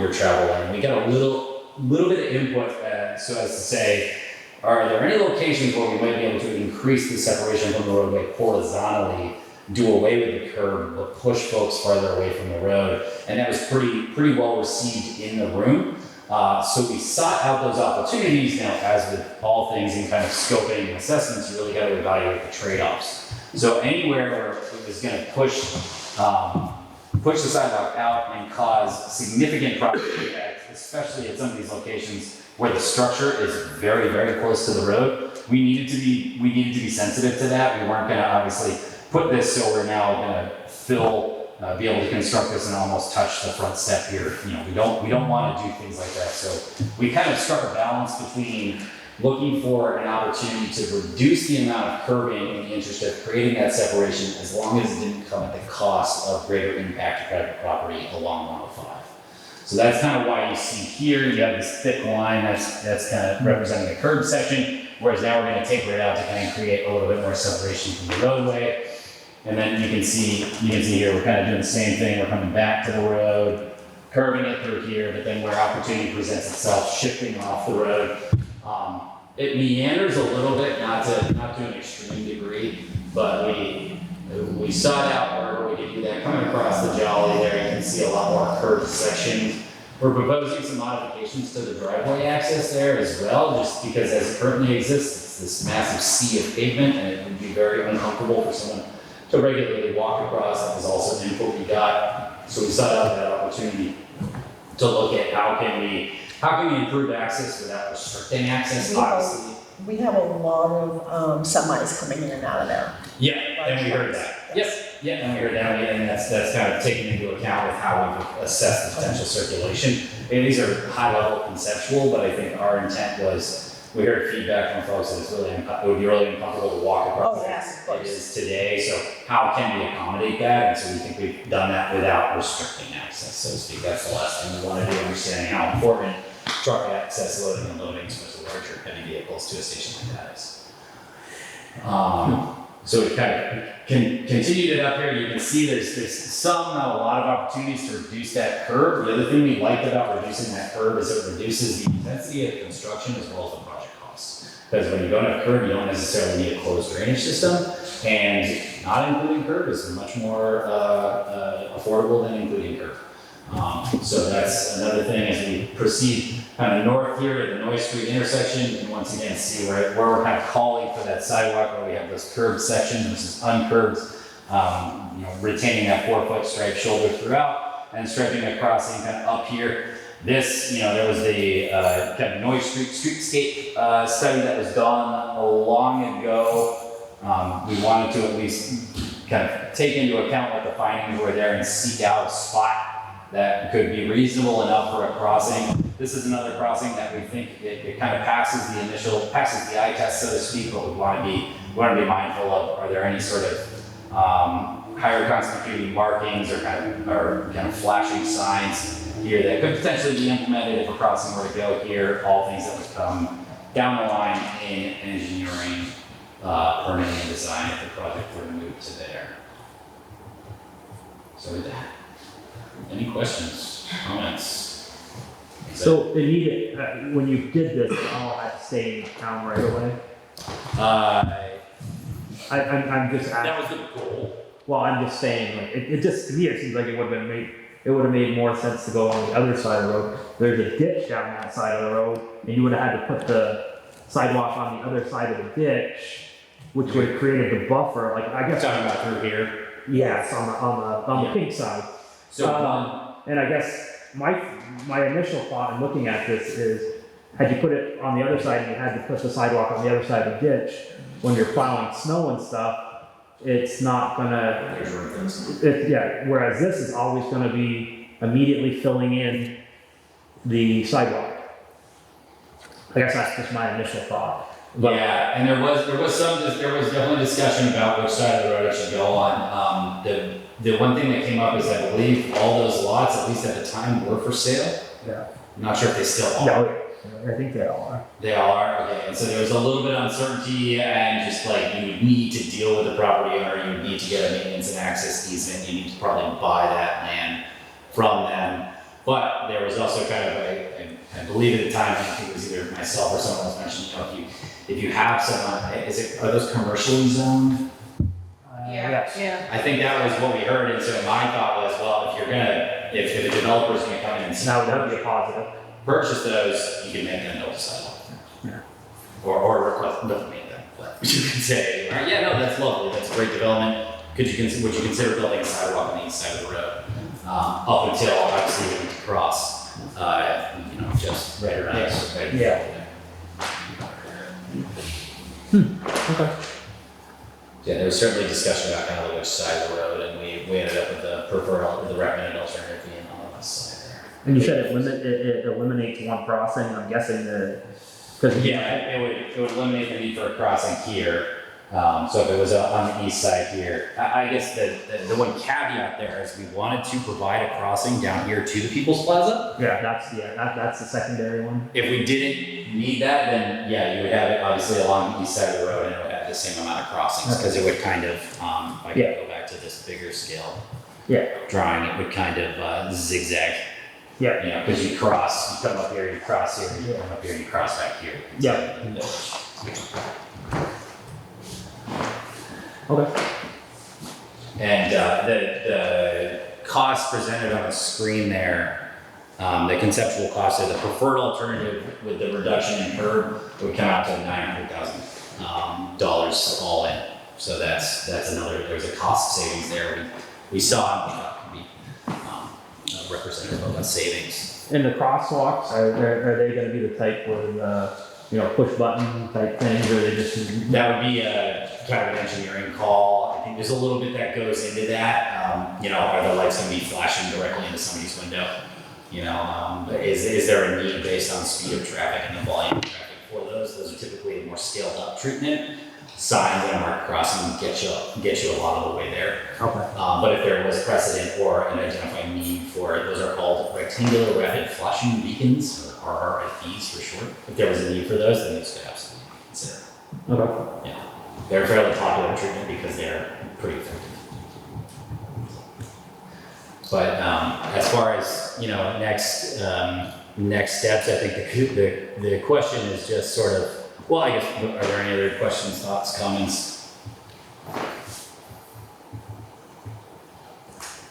your travel lane. We got a little bit of input, so as to say, are there any locations where we might be able to increase the separation from the roadway horizontally, do away with the curb, but push folks farther away from the road? And that was pretty well received in the room. So we sought out those opportunities. Now, as with all things in kind of scoping and assessments, you really got to evaluate the trade-offs. So anywhere where it was going to push the sidewalk out and cause significant property impact, especially at some of these locations where the structure is very, very close to the road, we needed to be sensitive to that. We weren't going to obviously put this so we're now going to be able to construct this and almost touch the front step here. We don't want to do things like that. So we kind of struck a balance between looking for an opportunity to reduce the amount of curbing in the interest of creating that separation, as long as it didn't come at the cost of greater impact to private property along 105. So that's kind of why you see here, you have this thick line that's kind of representing the curb section, whereas now we're going to taper it out to kind of create a little bit more separation from the roadway. And then you can see here, we're kind of doing the same thing. We're coming back to the road, curving it through here, but then where opportunity presents itself, shifting off the road. It meanders a little bit, not to an extreme degree, but we sought out wherever we could do that. Coming across the Jolly there, you can see a lot more curved sections. We're proposing some modifications to the driveway access there as well, just because as it currently exists, it's this massive sea of pavement, and it would be very uncomfortable for someone to regularly walk across. That was also input we got. So we sought out that opportunity to look at how can we improve access without restricting access, obviously. We have a lot of semis coming in and out of there. Yeah, and we heard that. Yes. Yeah, and we heard that, and that's kind of taken into account with how we've assessed the potential circulation. And these are high level conceptual, but I think our intent was, we heard feedback from folks that it would be really uncomfortable to walk across. Oh, yes, of course. It is today, so how can we accommodate that? And so we think we've done that without restricting access, so to speak. That's the last thing we want to do, understanding how important truck access, loading and unloading, especially larger heavy vehicles to a station like that is. So we kind of continued it up here. You can see there's some, not a lot of opportunities to reduce that curve. The other thing we liked about reducing that curve is it reduces the intensity of construction as well as the project costs. Because when you don't have curve, you don't necessarily need a closed drainage system, and not including curve is much more affordable than including curve. So that's another thing as we proceed kind of north here at the Noy Street intersection. You can once again see where we're kind of calling for that sidewalk where we have those curved sections versus uncurbed, retaining that 4-foot striped shoulder throughout and striping across kind of up here. This, there was the kind of Noy Street streetscape study that was done long ago. We wanted to at least kind of take into account what the findings were there and seek out a spot that could be reasonable enough for a crossing. This is another crossing that we think it kind of passes the eye test, so to speak, but we want to be mindful of, are there any sort of higher constituting markings or kind of flashing signs here that could potentially be implemented if a crossing were to go here, all things that would come down the line in engineering, permitting and design if the project were to move to there. So with that, any questions, comments? So it needed, when you did this, it all had to stay in town right away? I'm just asking. That was the goal. Well, I'm just saying, like, it just, to me, it seems like it would have made more sense to go on the other side of the road. There's a ditch down that side of the road, and you would have had to put the sidewalk on the other side of the ditch, which would have created the buffer, like, I guess. Talking about through here. Yes, on the pink side. So one, And I guess my initial thought in looking at this is, had you put it on the other side and you had to put the sidewalk on the other side of the ditch, when you're plowing snow and stuff, it's not gonna, whereas this is always gonna be immediately filling in the sidewalk. I guess that's just my initial thought. But yeah, and there was definitely discussion about which side of the road it should go on. The one thing that came up is I believe all those lots, at least at the time, were for sale. Yeah. I'm not sure if they still are. No, I think they all are. They all are, okay, and so there was a little bit of uncertainty and just like you would need to deal with the property owner, you would need to get a maintenance and access easement, you need to probably buy that land from them. But there was also kind of I believe at the time, I think it was either myself or someone else mentioned, you know, if you have someone, are those commercially zoned? Yes. Yeah. I think that was what we heard, and so my thought was, well, if a developer's gonna come in and Now, that would be a positive. purchase those, you can make them build a sidewalk. Yeah. Or request them to make them, but you can say, all right, yeah, no, that's lovely, that's a great development. Would you consider building a sidewalk on the east side of the road? Up until obviously we cross, you know, just right around. Right Yeah. Okay. Yeah, there was certainly discussion about kind of which side of the road, and we ended up with the recommended alternative being on the west side there. And you said it eliminates one crossing, I'm guessing because. Yeah, it would eliminate the need for a crossing here. So if it was on the east side here, I guess the one caveat there is we wanted to provide a crossing down here to the People's Plaza. That's the secondary one. If we didn't need that, then yeah, you would have it obviously along the east side of the road and it would have the same amount of crossings, because it would kind of, if I could go back to this bigger scale drawing, it would kind of zigzag. Yeah. You know, because you come up here, you cross here, you come up here, you cross back here. Yeah. Okay. And the cost presented on the screen there, the conceptual cost of the preferred alternative with the reduction in curb would come out to $900,000 all in. So that's there's a cost savings there. We saw that could be representative of a savings. And the crosswalks, are they gonna be the type with, push button type things, or are they just? That would be a kind of an engineering call. I think there's a little bit that goes into that. Are the lights gonna be flashing directly into somebody's window? Is there a need based on speed of traffic and the volume of traffic for those? Those are typically a more scaled up treatment. Signs and a marked crossing get you a lot of the way there. Okay. But if there was precedent or an identified need for it, those are called rectangular rapid flashing beacons, or RRFBs for short. If there was a need for those, then those could absolutely be considered. Okay. Yeah, they're a fairly popular treatment because they're pretty effective. But as far as next steps, I think the question is just sort of, well, I guess, are there any other questions, thoughts, comments?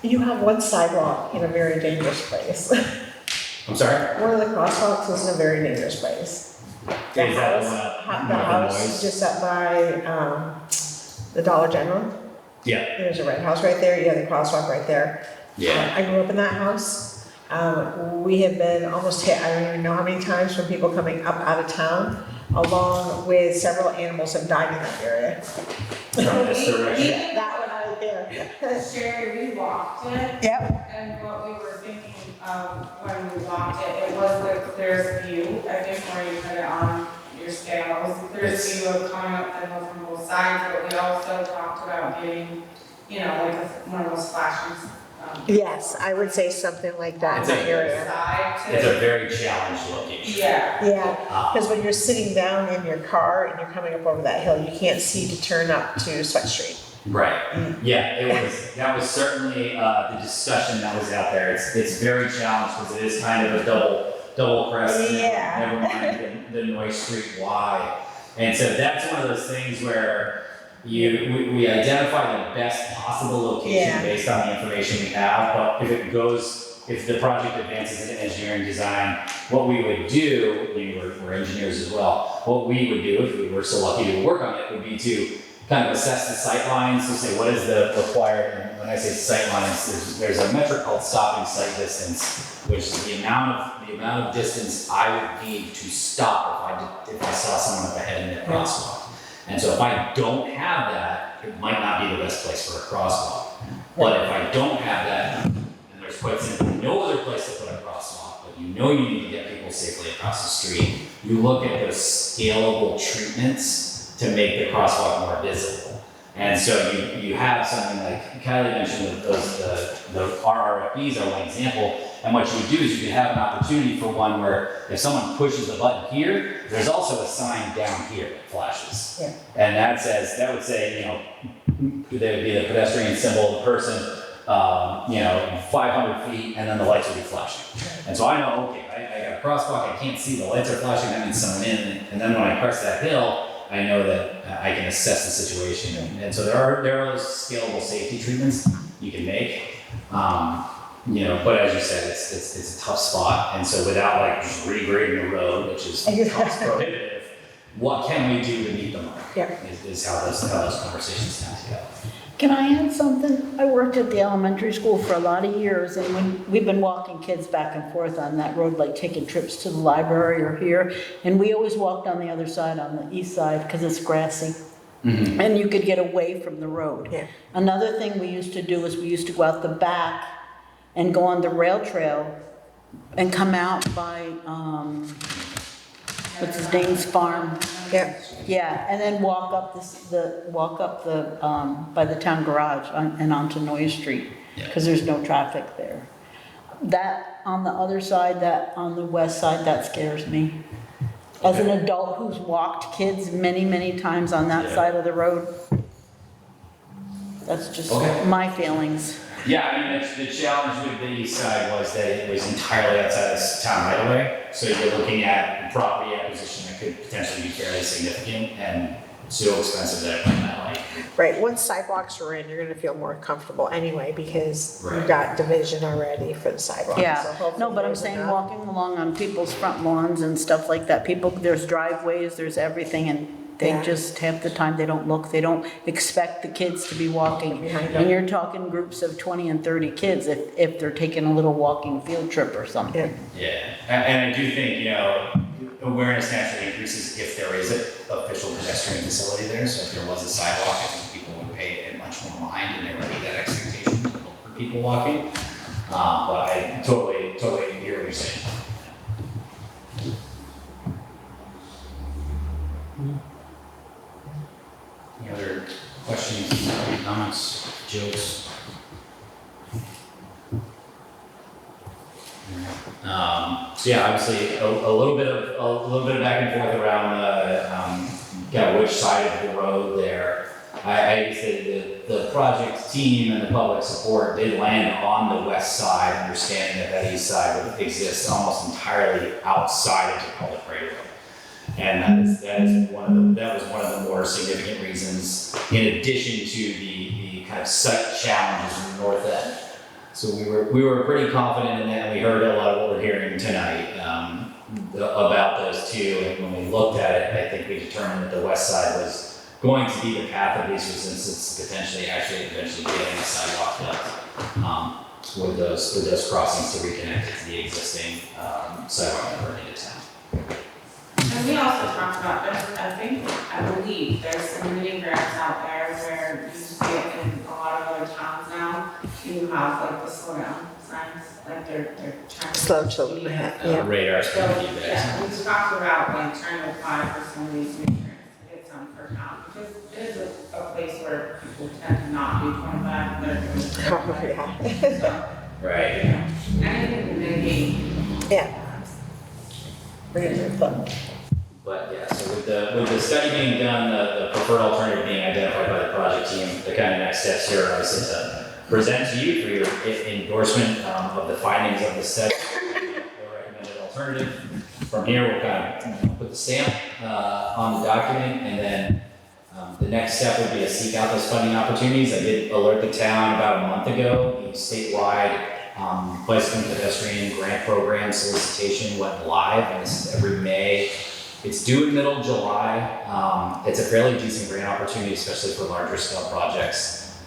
You have one sidewalk in a very dangerous place. I'm sorry? One of the crosswalks is in a very dangerous place. Is that the one up? The house Noise? just up by the Dollar General. Yeah. There's a red house right there, you have the crosswalk right there. Yeah. I grew up in that house. We have been almost hit, I don't even know how many times, from people coming up out of town, along with several animals have died in that area. From this direction? That one right there. Sherry, we walked it. Yep. And what we were thinking of when we walked it, it was the clearest view, I think, where you put it on your scale. It was the clearest view of coming up the hill from both sides, but we also talked about getting, one of those flashing. Yes, I would say something like that in It's that a- area. Side to. It's a very challenged location. Yeah. Yeah, because when you're sitting down in your car and you're coming up over that hill, you can't see to turn up to Sweat Street. Right. Yeah, that was certainly the discussion that was out there. It's very challenged because it is kind of a double crest. Yeah. Never mind the Noise Street Y. And so that's one of those things where we identify the best possible location Yeah. based on the information we have, but if the project advances in engineering design, what we would do, we're engineers as well, what we would do if we were so lucky to work on it would be to kind of assess the sight lines to say what is the required, and when I say sight lines, there's a metric called stopping sight distance, which is the amount of distance I would need to stop if I saw someone up ahead in the crosswalk. And so if I don't have that, it might not be the best place for a crosswalk. But if I don't have that, and there's quite simply no other place to put a crosswalk, but you know you need to get people safely across the street, you look at those scalable treatments to make the crosswalk more visible. And so you have something like Kylie mentioned, the RRFBs are one example. And what you would do is you could have an opportunity for one where if someone pushes the button here, there's also a sign down here that flashes. Yeah. And that would say, you know, there would be the pedestrian symbol, the person, 500 feet, and then the lights would be flashing. And so I know, okay, I got a crosswalk, I can't see, the lights are flashing, that means someone in. And then when I press that hill, I know that I can assess the situation. And so there are those scalable safety treatments you can make. But as you said, it's a tough spot. And so without like just regrading the road, which is cost prohibitive, what can we do to meet the mark? Yeah. Is how those conversations come together. Can I add something? I worked at the elementary school for a lot of years, and when we've been walking kids back and forth on that road, like taking trips to the library or here, and we always walked on the other side, on the east side, because it's grassy. Mm-hmm. And you could get away from the road. Yeah. Another thing we used to do is we used to go out the back and go on the rail trail and come out by, what's his name's farm? Yeah. Yeah, and then walk up by the town garage and onto Noyes Street, because there's no traffic there. That on the other side, that on the west side, that scares me. As an adult who's walked kids many, many times on that side of the road, that's just my feelings. Yeah, I mean, the challenge with the east side was that it was entirely outside the town right away. So you're looking at property acquisition that could potentially be fairly significant and so expensive that it might not like. Right, once sidewalks are in, you're gonna feel more comfortable anyway, because Right. you've got division already for the sidewalks. So Yeah, hopefully no, but I'm there's saying enough. walking along on people's front lawns and stuff like that, there's driveways, there's everything, and they just, half the time, they don't look, they don't expect the kids to be walking. Behind And you're talking groups of 20 and 30 kids if they're taking a little walking field trip or something. Yeah, and I do think, awareness naturally increases if there is an official pedestrian facility there. So if there was a sidewalk, I think people would pay it much more mind and there would be that expectation to look for people walking. But I totally hear what you're saying. Any other questions, comments, jokes? Obviously a little bit of back and forth around which side of the road there. I said the project team and the public support did land on the west side, understanding that east side would exist almost entirely outside of the public right of way. And that was one of the more significant reasons, in addition to the kind of site challenges in the north end. So we were pretty confident in that, and we heard a lot of what we're hearing tonight about those two. And when we looked at it, I think we determined that the west side was going to be the path of least resistance. It's potentially eventually getting a sidewalk built with those crossings to reconnect it to the existing sidewalk network into town. And we also talked about, I believe there's some mini grants out there where you see it in a lot of other towns now. You have like the slow down signs, like they're trying to. Slow children, yeah. Radar So, screen feedback. yeah, we talked about like trying to apply for some of these mini grants to get some for town, because it is a place where people tend to not do 25, they're doing. Oh, yeah. So, Right. anything to mitigate. Yeah. Really fun. But yeah, so with the study being done, the preferred alternative being identified by the project team, the kind of next steps here are obviously to present to you for your endorsement of the findings of the study, the recommended alternative. From here, we'll kind of put the stamp on the document, and then the next step would be to seek out those funding opportunities. I did alert the town about a month ago. The statewide bicycle and pedestrian grant program solicitation went live, and this is every May. It's due in middle of July. It's a fairly decent grant opportunity, especially for larger scale projects.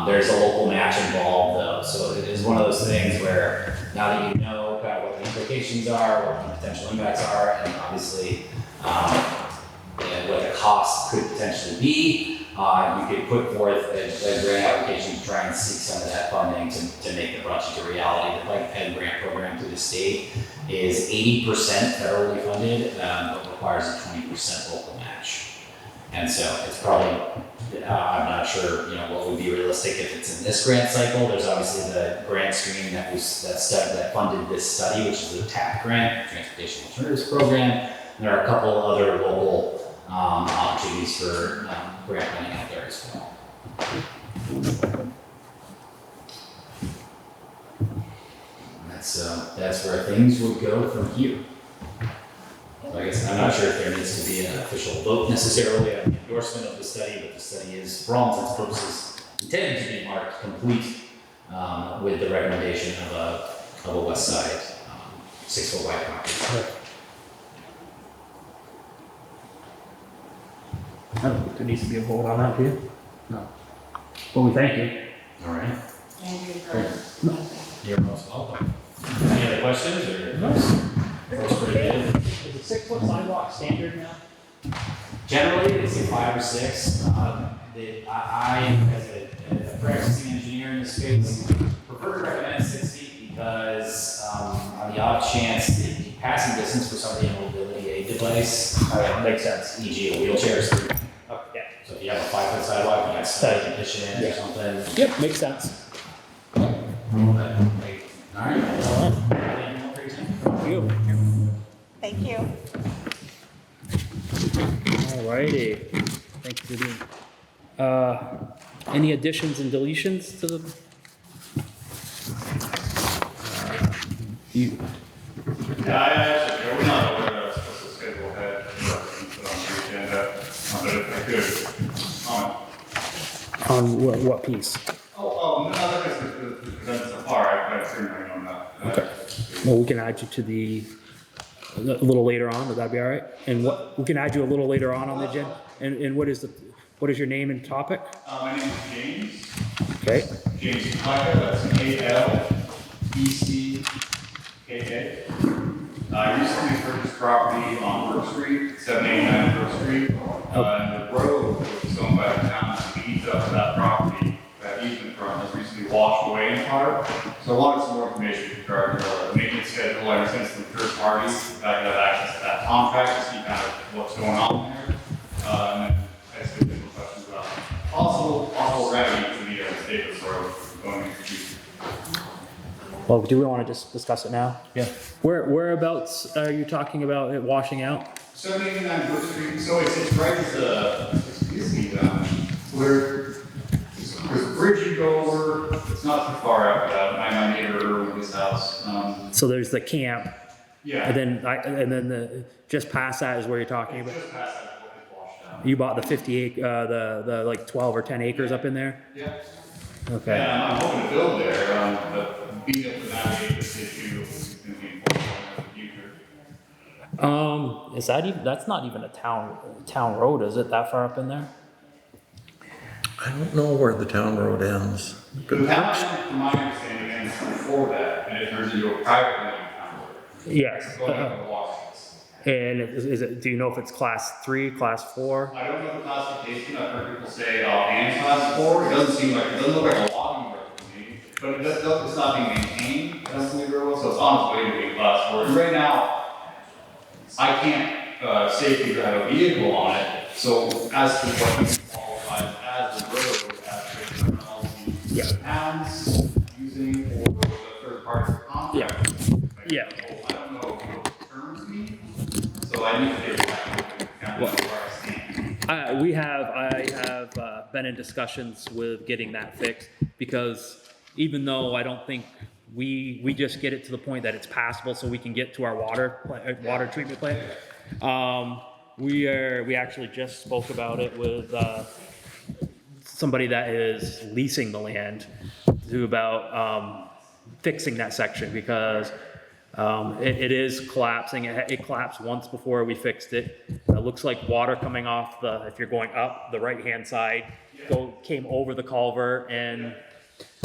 There's a local match involved though, so it is one of those things where now that you know kind of what the implications are, what the potential impacts are, and obviously what the cost could potentially be, you could put forth a grant application to try and seek some of that funding to make the project a reality. The P.E.G grant program through the state is 80% federally funded, but requires a 20% local match. And so it's probably, I'm not sure, what would be realistic if it's in this grant cycle. There's obviously the grant stream that funded this study, which is the TAP grant, Transportation Alternatives Program. And there are a couple other local opportunities for grant funding out there as well. That's where things would go from here. So I guess I'm not sure if there needs to be an official vote necessarily on the endorsement of the study, but the study is, for all intents and purposes, intended to be marked complete with the recommendation of a west side 6-foot wide concrete. I don't think there needs to be a vote on that, do you? No. Well, we thank you. All right. Thank you for. You're most welcome. Any other questions or? No. Looks pretty good. Is a 6-foot sidewalk standard now? Generally, it's a 5 or 6. I, as a practicing engineer in this space, prefer to recommend 6 feet because on the off chance the passing distance for somebody in a mobility aid device makes sense, e.g. a wheelchair is 3. Yeah. So if you have a 5-foot sidewalk, you got somebody can pitch it in or something. Yep, makes sense. All right. Thank you. Thank you. Alrighty. Thank you, Nadine. Any additions and deletions to the? You. Yeah, I actually, we're not aware that I was supposed to schedule ahead, put on the agenda, but if I could, On what piece? no, that is the present so far, I've turned my own up. Okay. Well, we can add you to a little later on, would that be all right? And we can add you a little later on the agenda? And what is your name and topic? My name is James. Okay. James Plecka, that's K-L-E-C-K-A. I recently purchased property on Brook Street, 789 Brook Street. And the road which is owned by the town leads up to that property, that easement from has recently washed away in part. So I wanted some more information regarding the maintenance schedule, I understand from third parties, that I could have access to that contract to see kind of what's going on there. And then I just have some questions about possible remedy to the state of the road going into the future. Well, do we want to just discuss it now? Yeah. Whereabouts are you talking about it washing out? 789 Brook Street, so it's right as it's basically, where there's a bridge you go over, it's not too far out, my neighbor in his house. So there's the camp, Yeah. and then just past that is where you're talking about. Just past that, it's washed out. You bought the 50 the like 12 or 10 acres up in there? Yeah. Okay. Yeah, I'm hoping to build there, but being able to navigate this issue is going to be important in the future. Is that even, that's not even a town road, is it, that far up in there? I don't know where the town road ends. The town, from my understanding, ends before that, and it turns into a private land town road. Yes. Going up the Washington. And is it, do you know if it's class 3, class 4? I don't know the classification, I've heard people say, and class 4, it doesn't look like a logging road to me, but it's not being maintained, it doesn't look very well, so it's on its way to being class 4. And right now, I can't safely drive a vehicle on it, so as to what qualifies as a road, as the technology Yeah. the town's using or the third party contract. Yeah. I don't know what the terms mean, so I need to take that into account where I stand. I have been in discussions with getting that fixed, because even though I don't think we just get it to the point that it's passable so we can get to our water treatment plant. We actually just spoke about it with somebody that is leasing the land about fixing that section, because It is collapsing. It collapsed once before we fixed it. It looks like water coming off if you're going up the right-hand side, came over the culvert, and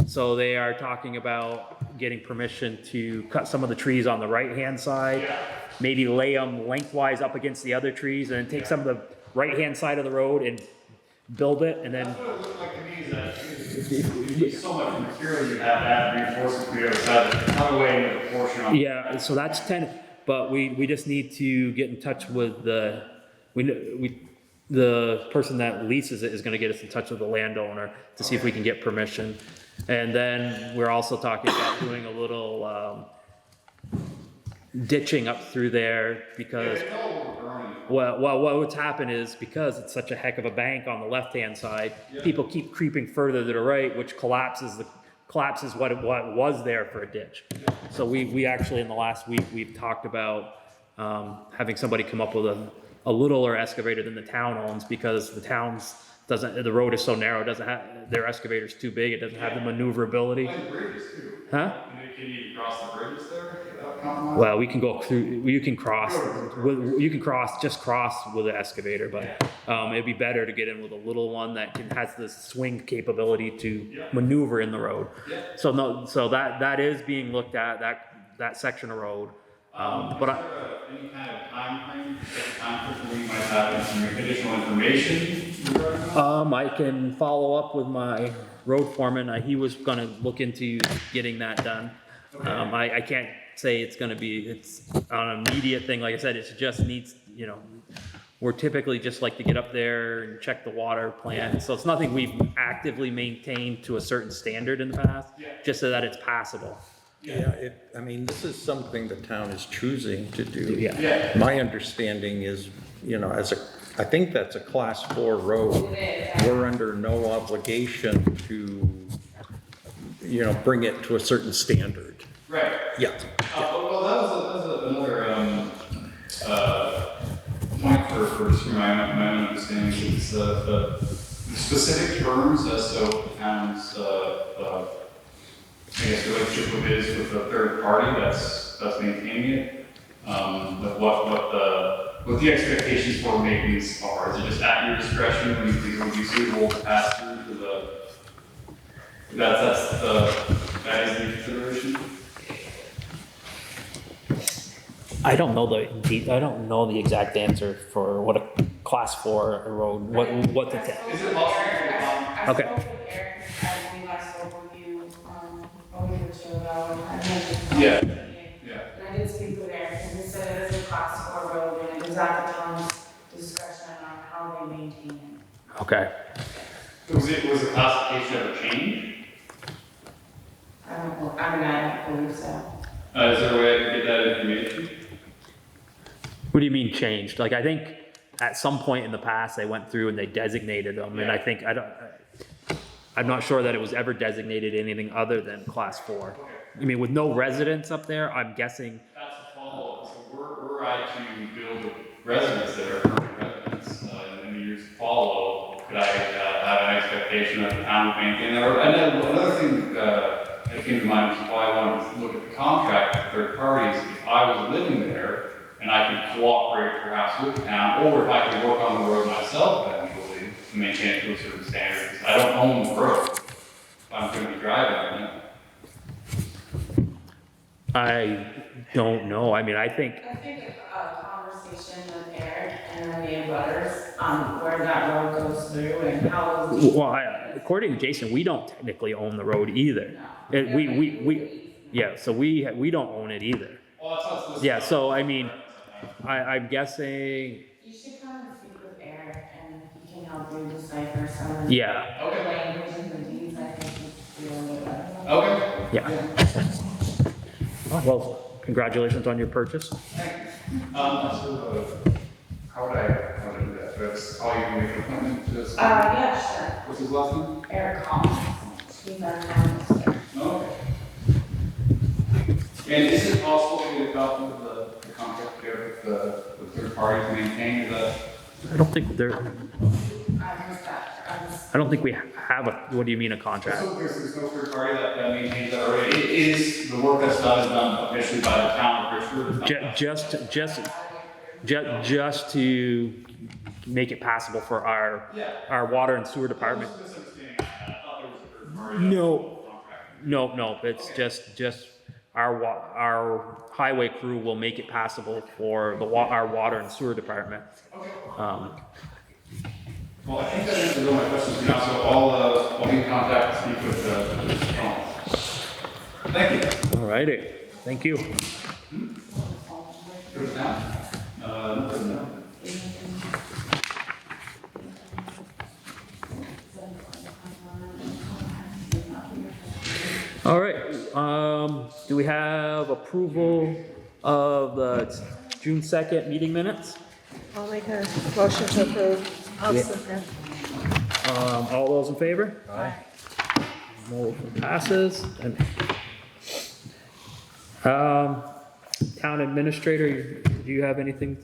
so they are talking about getting permission to cut some of the trees on the right-hand side, maybe lay them lengthwise up against the other trees, and then take some of the right-hand side of the road and build it, and then. That's what it looked like to me, is that you need so much material, you have that reinforcement for the other side, cut away into the portion on. Yeah, so that's 10, but we just need to get in touch with the person that leases it is gonna get us in touch with the landowner to see if we can get permission. And then we're also talking about doing a little ditching up through there because, well, what's happened is because it's such a heck of a bank on the left-hand side, people keep creeping further to the right, which collapses what was there for a ditch. So we actually, in the last week, we've talked about having somebody come up with a littler excavator than the town owns, because the road is so narrow, their excavator's too big, it doesn't have the maneuverability. Like bridges too. Huh? Can you cross the bridges there without compromise? Well, we can go through, you can cross with the excavator, but it'd be better to get in with a little one that has the swing capability to maneuver in the road. So that is being looked at, that section of road. But is there any kind of time frame we might have some additional information regarding that? I can follow up with my road foreman. He was gonna look into getting that done. I can't say it's an immediate thing. Like I said, it just needs, we're typically just like to get up there and check the water plant. So it's nothing we've actively maintained to a certain standard in the past, just so that it's passable. Yeah, this is something the town is choosing to do. Yeah. My understanding is, I think that's a class 4 road. We're under no obligation to, bring it to a certain standard. Right. Yeah. Well, that was another point for my own understanding is the specific terms as to the town's relationship with the third party that's maintaining it. What the expectations for maintenance are. Is it just at your discretion when you think it would be suitable to pass through to the? That is the consideration. I don't know the exact answer for what a class 4 road, what the. Is it possible? I Okay. spoke with Eric, I believe I spoke with you, a week or two ago, and I mentioned. Yeah. And I did speak with Eric, and he said it is a class 4 road, and it was at the town's discretion on how they maintain it. Okay. Was the classification ever changed? I don't believe so. Is there a way I can get that information? What do you mean changed? Like, I think at some point in the past, they went through and they designated them, and I'm not sure that it was ever designated anything other than class 4. You mean with no residents up there? I'm guessing. That's a follow-up. So were I to build residents that are current residents in the years to follow, could I have an expectation that the town would maintain that? And then another thing that came to mind was why I wanted to look at the contract with third parties. If I was living there and I could cooperate perhaps with the town, or if I could work on the road myself eventually to maintain it to a certain standard. I don't own the road. I'm going to be driving on it. I don't know. I think I think a conversation with Eric and then the abutters on where that road goes through and how those. well, according to Jason, we don't technically own the road either. So we don't own it either. Well, that's what's listed. Yeah, so I'm guessing, You should come and speak with Eric and he can help you decipher some of yeah, the language and the deeds, I think you'd feel a little better. Okay. yeah. Oh, well, congratulations on your purchase. So, how would I do that? Do I just call you and make an appointment to this? Yeah, sure. What's his last name? Eric Collins. He's our town minister. Okay. And is it possible to get a copy of the contract together with the third party to maintain that? I don't think they're, I missed that. I don't think we have a, what do you mean a contract? So there's no third party that maintains that already. It is, the work that's done is done officially by the town of Richford. Just to make it passable for our water and sewer department. I was misunderstanding that. I thought there was a third party. No. Contract. No, it's just our highway crew will make it passable for our water and sewer department. Well, I think that answers all my questions now, so I'll be in contact and speak with the town. Thank you. All righty, thank you. Go to town. No. All right, do we have approval of the June 2nd meeting minutes? I'll make a motion to approve. I'll Yeah. second. All those in favor? Aye. Motion passes. And, town administrator, do you have anything?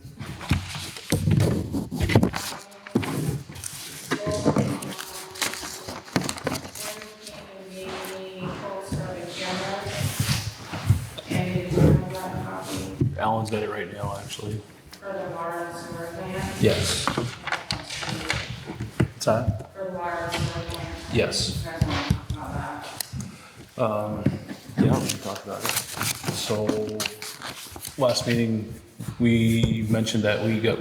Alan's got it right now, actually. For the water and sewer plant, Yes. What's that? for the water and sewer plant. Yes. You guys want to talk about that? Yeah, we can talk about it. So, last meeting, we mentioned that we got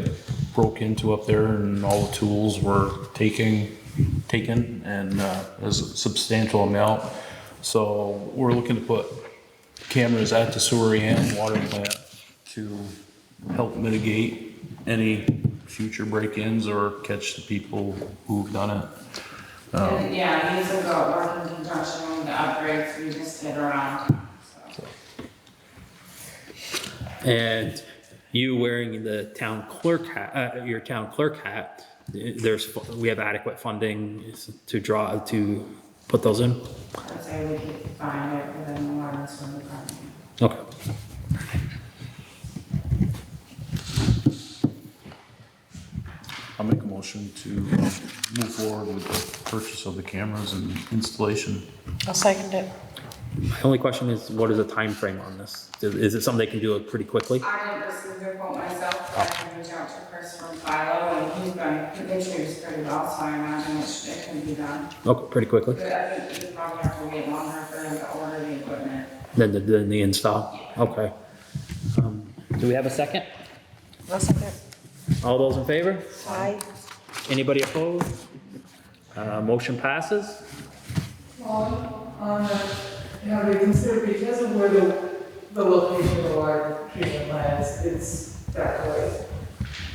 broke into up there and all the tools were taken, and, there's a substantial amount. So, we're looking to put cameras at the sewer and water plant to help mitigate any future break-ins or catch the people who've done it. And yeah, these will go work in conjunction with the upgrades we just did around, so. And you wearing the town clerk hat, your town clerk hat, we have adequate funding to put those in? I'd say we could find it within the water and sewer department. Okay. I'll make a motion to move forward with the purchase of the cameras and installation. I'll second it. My only question is, what is the time frame on this? Is it something they can do it pretty quickly? I didn't receive the quote myself, but I can reach out to Chris from Philo, and he's been, they choose pretty well, so I imagine it can be done. Okay, pretty quickly. But I think you probably have to wait longer for them to order the equipment. Then the install? Okay. Do we have a second? I'll second. All those in favor? Aye. Anybody opposed? Motion passes. Have you considered, because of where the location of the water treatment plant is, it's that way.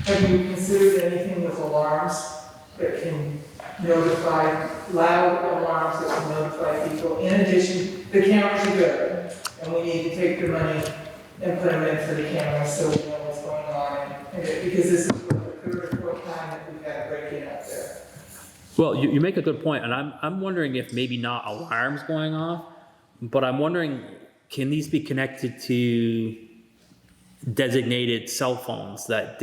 Have you considered anything with alarms that can notify, loud alarms that can notify people? In addition, the cameras are good, and we need to take the money and put them in for the cameras so we know what's going on. Because this is the third or fourth time that we've had a break-in out there. Well, you make a good point, and I'm wondering if maybe not alarms going off, but I'm wondering, can these be connected to designated cell phones that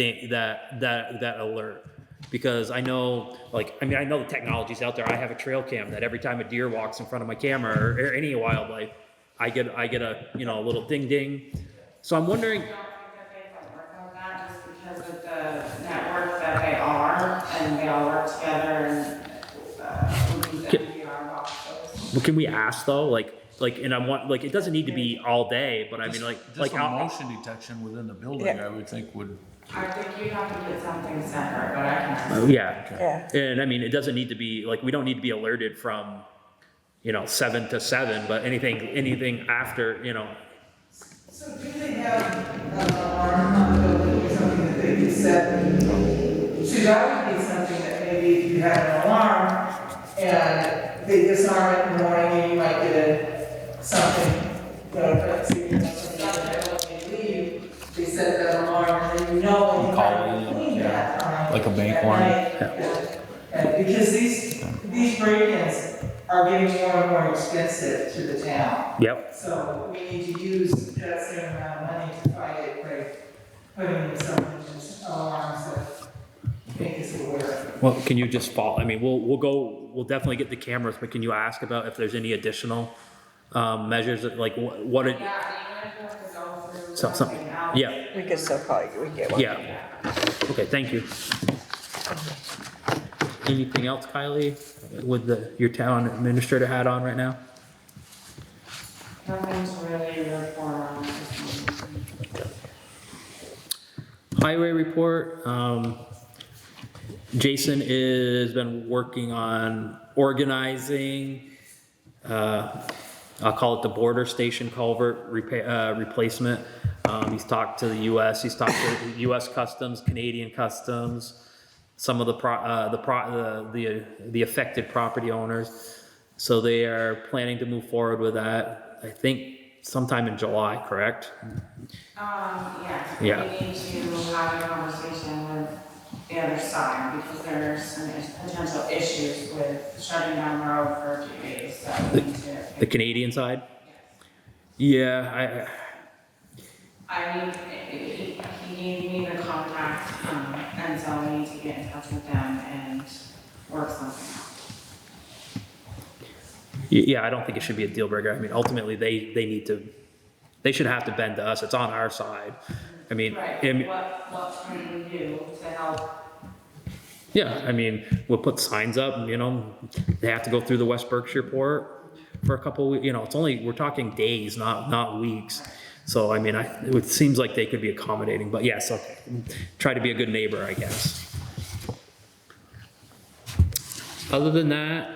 alert? Because I know, I know the technology's out there. I have a trail cam that every time a deer walks in front of my camera or any wildlife, I get a a little ding ding. So I'm wondering. I don't think that they don't work on that just because of the network that they are, and they all work together, and, we use NPR boxes. Well, can we ask though, and I want, it doesn't need to be all day, but I mean, Just a motion detection within the building, Yeah. I would think would. I think you'd have to get something separate, but I can. yeah. Yeah. And I mean, it doesn't need to be, we don't need to be alerted from, 7 to 7, but anything after, So do they have an alarm on the building or something that they could set? See, that would be something that maybe if you had an alarm and they disarm it in the morning and you might get something, let's see, something when they leave, they set that alarm and then you know when you have to clean that time. Like a bank at alarm. night. And because these break-ins are getting more and more expensive to the town. Yep. So we need to use that same amount of money to fight it by putting in some alarms that make us aware. Well, can you just follow, I mean, we'll definitely get the cameras, but can you ask about if there's any additional, measures, that, like, what it, Yeah, even if you have to go through something, something else. yeah, We could still probably, we can get one. yeah. Okay, thank you. Anything else, Kylie, with your town administrator hat on right now? Nothing's really report on this one. Highway report, Jason has been working on organizing, I'll call it the border station culvert replacement. He's talked to the US, he's talked to US Customs, Canadian Customs, some of the affected property owners. So they are planning to move forward with that, I think sometime in July, correct? Yeah, Yeah. we need to have a conversation with the other side because there's some potential issues with shutting down the road for a few days, so we need to. The Canadian side? Yeah, I need, he gave me the contact, and so I need to get in touch with them and work something out. Yeah, I don't think it should be a deal breaker. I mean, ultimately, they should have to bend to us. It's on our side. I mean, Right, what can we do to help? yeah, I mean, we'll put signs up, you know, they have to go through the West Berkshire port for a couple, you know, it's only, we're talking days, not weeks. So, I mean, it seems like they could be accommodating, but yes, okay, try to be a good neighbor, I guess. Other than that,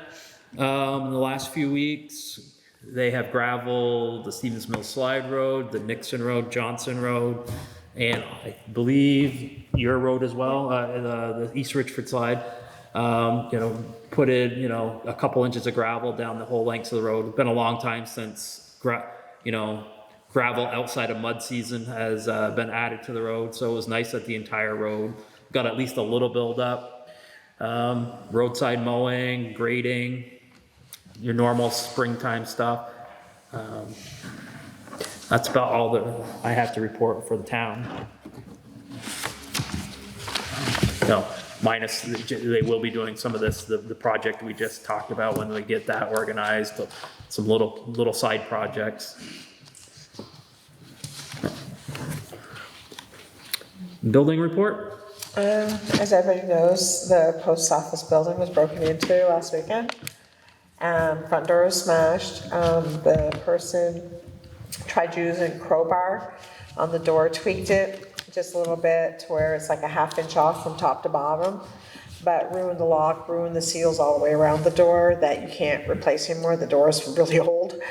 in the last few weeks, they have gravelled the Stevens Mill Slide Road, the Nixon Road, Johnson Road, and I believe your road as well, the East Richford Slide. You know, put in, you know, a couple inches of gravel down the whole length of the road. It's been a long time since, gravel outside of mud season has been added to the road, so it was nice that the entire road got at least a little build up. Roadside mowing, grading, your normal springtime stuff. That's about all that I have to report for the town. No, minus, they will be doing some of this, the project we just talked about when we get that organized, some little side projects. Building report? As everybody knows, the post office building was broken into last weekend. Front door was smashed. The person tried using a crowbar on the door, tweaked it just a little bit to where it's like a ½ inch off from top to bottom, but ruined the lock, ruined the seals all the way around the door that you can't replace anymore. The door is really old.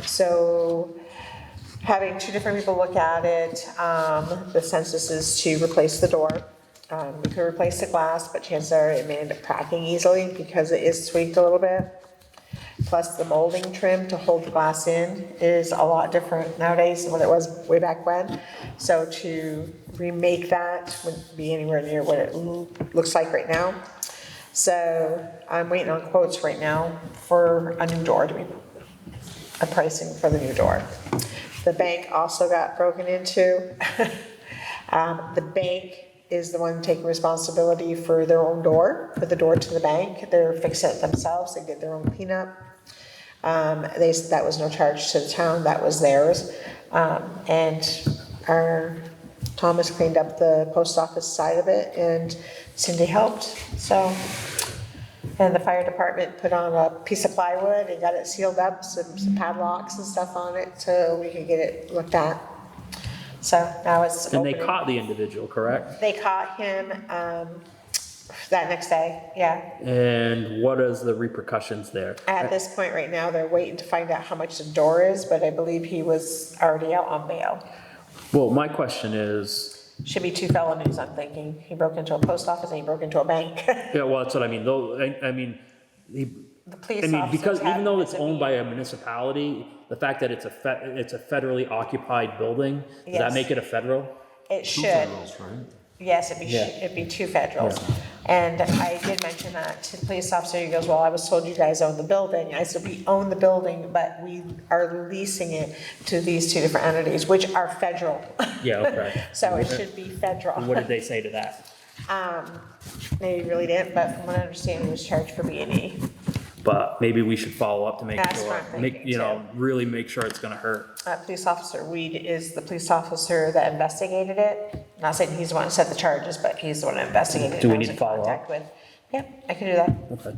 So having 2 different people look at it, the census is to replace the door. We could replace the glass, but chances are it may end up cracking easily because it is tweaked a little bit. Plus the molding trim to hold the glass in is a lot different nowadays than what it was way back when. So to remake that wouldn't be anywhere near what it looks like right now. So I'm waiting on quotes right now for a new door, a pricing for the new door. The bank also got broken into. The bank is the one taking responsibility for their own door, for the door to the bank. They're fixing it themselves, they did their own cleanup. They said that was no charge to the town, that was theirs. And our Thomas cleaned up the post office side of it and Cindy helped, so. And the fire department put on a piece of plywood and got it sealed up, some padlocks and stuff on it so we could get it looked at. So now it's And they opening. caught the individual, correct? They caught him, that next day, yeah. And what is the repercussions there? At this point right now, they're waiting to find out how much the door is, but I believe he was already out on bail. Well, my question is, Should be 2 felonies, I'm thinking. He broke into a post office and he broke into a bank. yeah, well, that's what I mean, though, I mean, The police I mean, officers because have even though it's him owned by a municipality, the fact that it's a federally occupied building, does that Yes. make it a federal? It should. Yes, Yeah. it'd be 2 federals. And I did mention that to the police officer, he goes, well, I was told you guys own the building. I said, we own the building, but we are leasing it to these 2 different entities, which are federal. Yeah, okay. So it should be federal. And what did they say to that? Maybe he really didn't, but from what I understand, he was charged for B&E. But maybe we should follow up to make That's sure, what I'm thinking, really make sure it's gonna hurt. Police Officer Weed is the police officer that investigated it. Not saying he's the one who set the charges, but he's the one who investigated it. Do we I was need in to follow up? contact with. Yep, I can do that. Okay.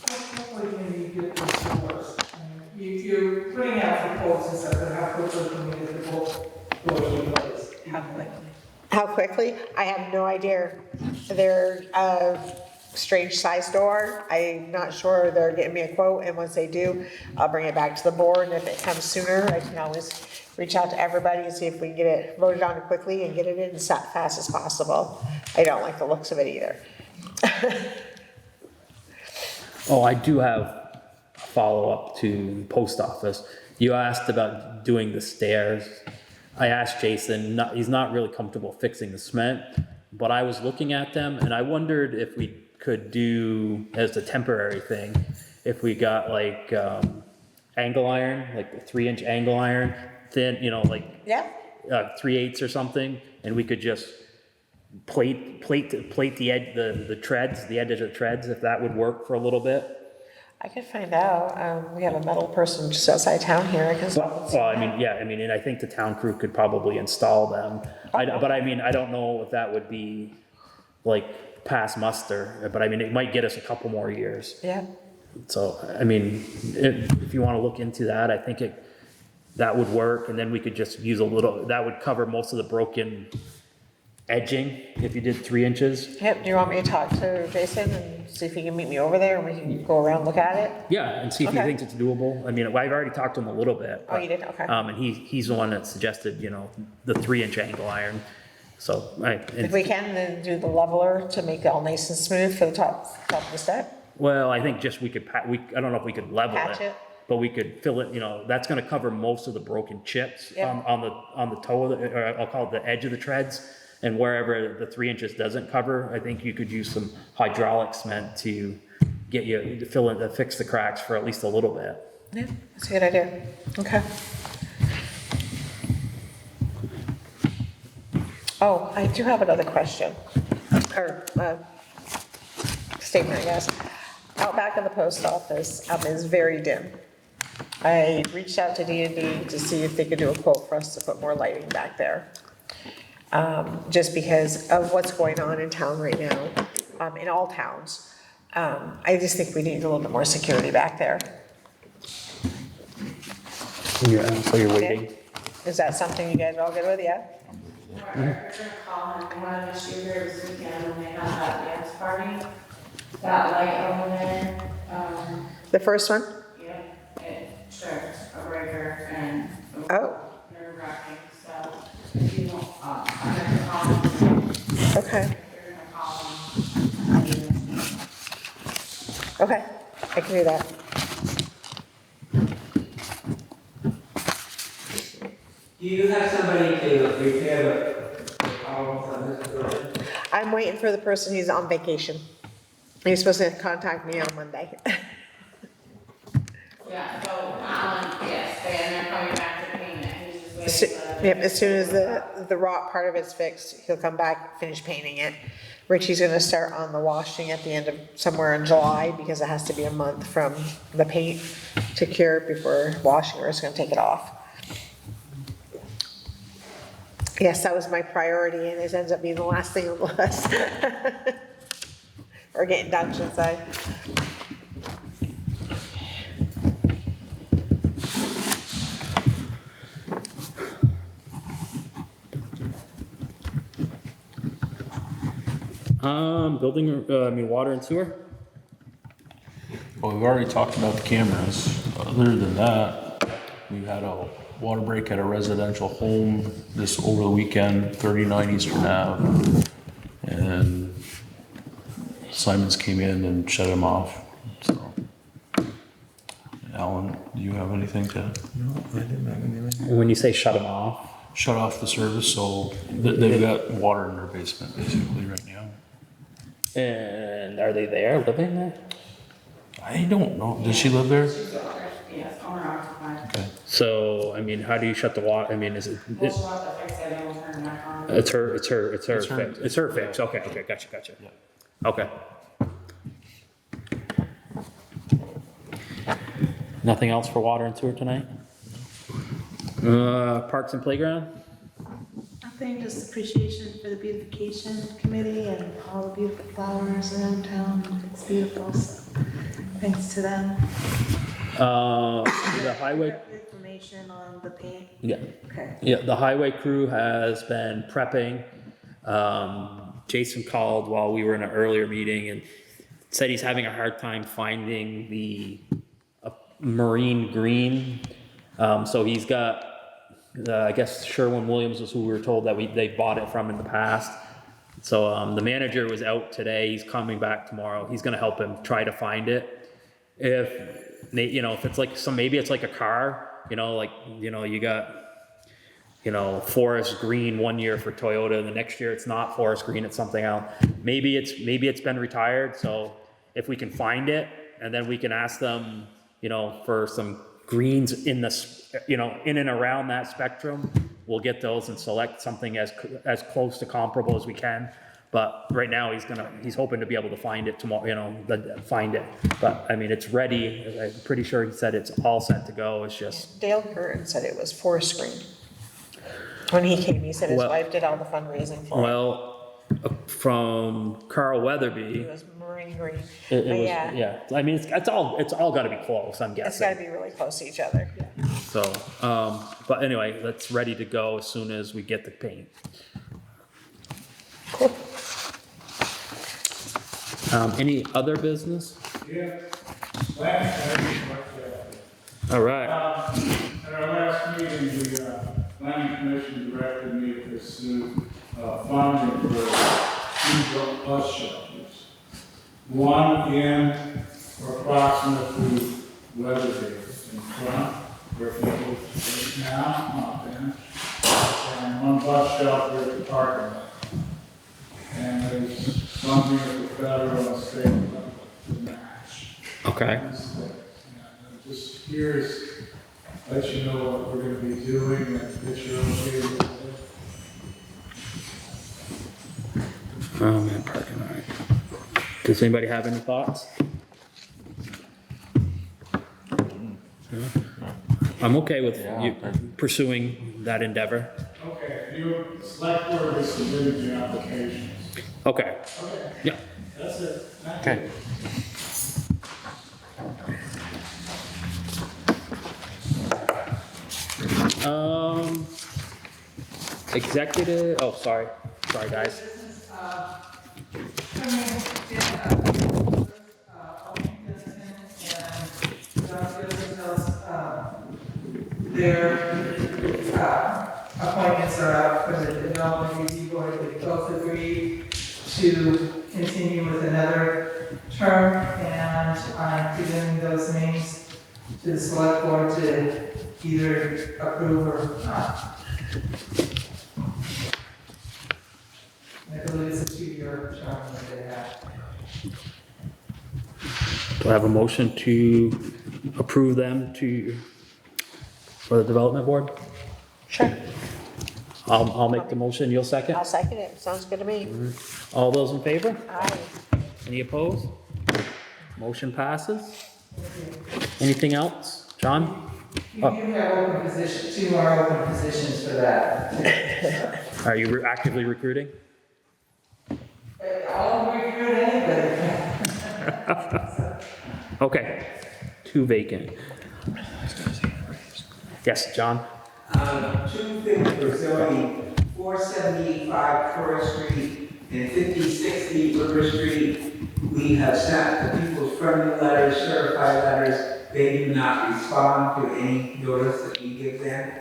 Hopefully maybe you get this divorce. You're putting out for quotes and stuff, but how quickly can we get the quote going in place? How quickly? I have no idea. They're a strange size door. I'm not sure they're getting me a quote, and once they do, I'll bring it back to the board, and if it comes sooner, I can always reach out to everybody and see if we can get it voted on quickly and get it in as fast as possible. I don't like the looks of it either. Oh, I do have a follow-up to post office. You asked about doing the stairs. I asked Jason, he's not really comfortable fixing the cement, but I was looking at them and I wondered if we could do, as a temporary thing, if we got like angle iron, like a 3-inch angle iron, thin, Yeah, 3/8 or something, and we could just plate the edge, the treads, the edge of the treads, if that would work for a little bit. I could find out. We have a metal person just outside town here. I can stop and see. Well, and I think the town crew could probably install them. But I don't know if that would be like past muster, but it might get us a couple more years. Yeah, So, if you want to look into that, I think that would work, and then we could just use that would cover most of the broken edging if you did 3 inches. yep. Do you want me to talk to Jason and see if he can meet me over there and we can go around and look at it? Yeah, and see if he Okay. thinks it's doable. I've already talked to him a little bit. Oh, you did? Okay. And he's the one that suggested, the 3-inch angle iron. So, If we can, then do the leveler to make it all nice and smooth for the top of the step. well, I think just we could, I don't know if we could level Patch it. but we could fill it, that's gonna cover most of the broken chips Yeah. on the toe of or I'll call it the edge of the treads. And wherever the 3 inches doesn't cover, I think you could use some hydraulic cement to get you to fill in, to fix the cracks for at least a little bit. Yeah, that's a good idea. Okay. Oh, I do have another question, or statement, I guess. Out back of the post office is very dim. I reached out to D&D to see if they could do a quote for us to put more lighting back there. Just because of what's going on in town right now, in all towns. I just think we need a little bit more security back there. So you're waiting? Is that something you guys are all good with, yeah? We're gonna call him, one of the shooters this weekend when they have that dance party, that light over there, The first one? yeah, it tripped a breaker and it was Oh, nerve wracking, so if you want, I'm gonna call him, okay, you're gonna call him. okay, I can do that. Do you have somebody to repair the problems on this building? I'm waiting for the person who's on vacation. He's supposed to contact me on Monday. Yeah, so, yes, and they're coming back to paint it, he's just As soo- waiting for. Yep, as soon as the rot part of it's fixed, he'll come back, finish painting it. Richie's gonna start on the washing at the end of, somewhere in July, because it has to be a month from the paint to cure before washing, or it's gonna take it off. Yes, that was my priority, and it ends up being the last thing on the list. Or getting done, should I say. Water and sewer? Well, we've already talked about the cameras. Other than that, we had a water break at a residential home this over the weekend, 39 Eastern Ave. And Simons came in and shut him off, so. Alan, do you have anything to? No, I didn't have anything. When you say shut them off? Shut off the service, so they've got water in their basement basically right now. And are they there, living there? I don't know, does she live there? Yes, owner occupied. Okay. So, I mean, how do you shut the water? I mean, is it? We'll shut the fix it and we'll turn it back on. It's her It's her- fix. It's her fix. Okay, gotcha. Okay. Nothing else for water and sewer tonight? Parks and playground? Nothing, just appreciation for the beautification committee and all the beautiful flowers around town. It's beautiful, so thanks to them. The highway, Information on the paint. yeah. Okay. Yeah, the highway crew has been prepping. Jason called while we were in an earlier meeting and said he's having a hard time finding the marine green. So he's got, I guess Sherwin-Williams was who we were told that they bought it from in the past. So the manager was out today. He's coming back tomorrow. He's gonna help him try to find it. If it's like maybe it's like a car, you got, forest green one year for Toyota, the next year it's not forest green, it's something else. Maybe it's been retired, so if we can find it, and then we can ask them, for some greens in this, in and around that spectrum, we'll get those and select something as close to comparable as we can. But right now he's hoping to be able to find it tomorrow, find it. But I mean, it's ready. I'm pretty sure he said it's all set to go. It's just. Dale Curtin said it was forest green. When he came, he said his wife did all the fundraising for it. Well, from Carl Weatherby. It was marine green. It But was, yeah, I mean, it's all gotta be close, I'm it's guessing. gotta be really close to each other. So, but anyway, that's ready to go as soon as we get the paint. Cool. Any other business? Yeah. Last, All right. at our last meeting, the planning commission directed me to pursue funding for two bus shelters. One in approximately Weatherby in front, where people sit now, not then, and one bus shelter at the parking lot. And there's something at the federal and state level to match. Okay. I'm just curious, let you know what we're gonna be doing and that you're okay with it. Oh man, parking lot. Does anybody have any thoughts? No? I'm okay with you pursuing that endeavor. Okay, you select where we submitted the applications. Okay. Okay, Yeah. that's it. Thank Okay. you. Executive, sorry guys. Their appointments are up for the development review board. They both agreed to continue with another term, and I'm presenting those names to the select board to either approve or not. I believe it's a 2-year term that they have. Do I have a motion to approve them for the development board? Sure. I'll make the motion, you'll second? I'll second it. Sounds good to me. All those in favor? Aye. Any opposed? Motion passes. Anything else? John? You do have open positions, 2 more open positions for that. Are you actively recruiting? I'll recruit anybody. Okay, 2 vacant. Yes, John? 2 things for zoning, 475 Forest Street and 5060 River Street. We have sent the people's friendly letters, certified letters. They do not respond to any notice that we give them.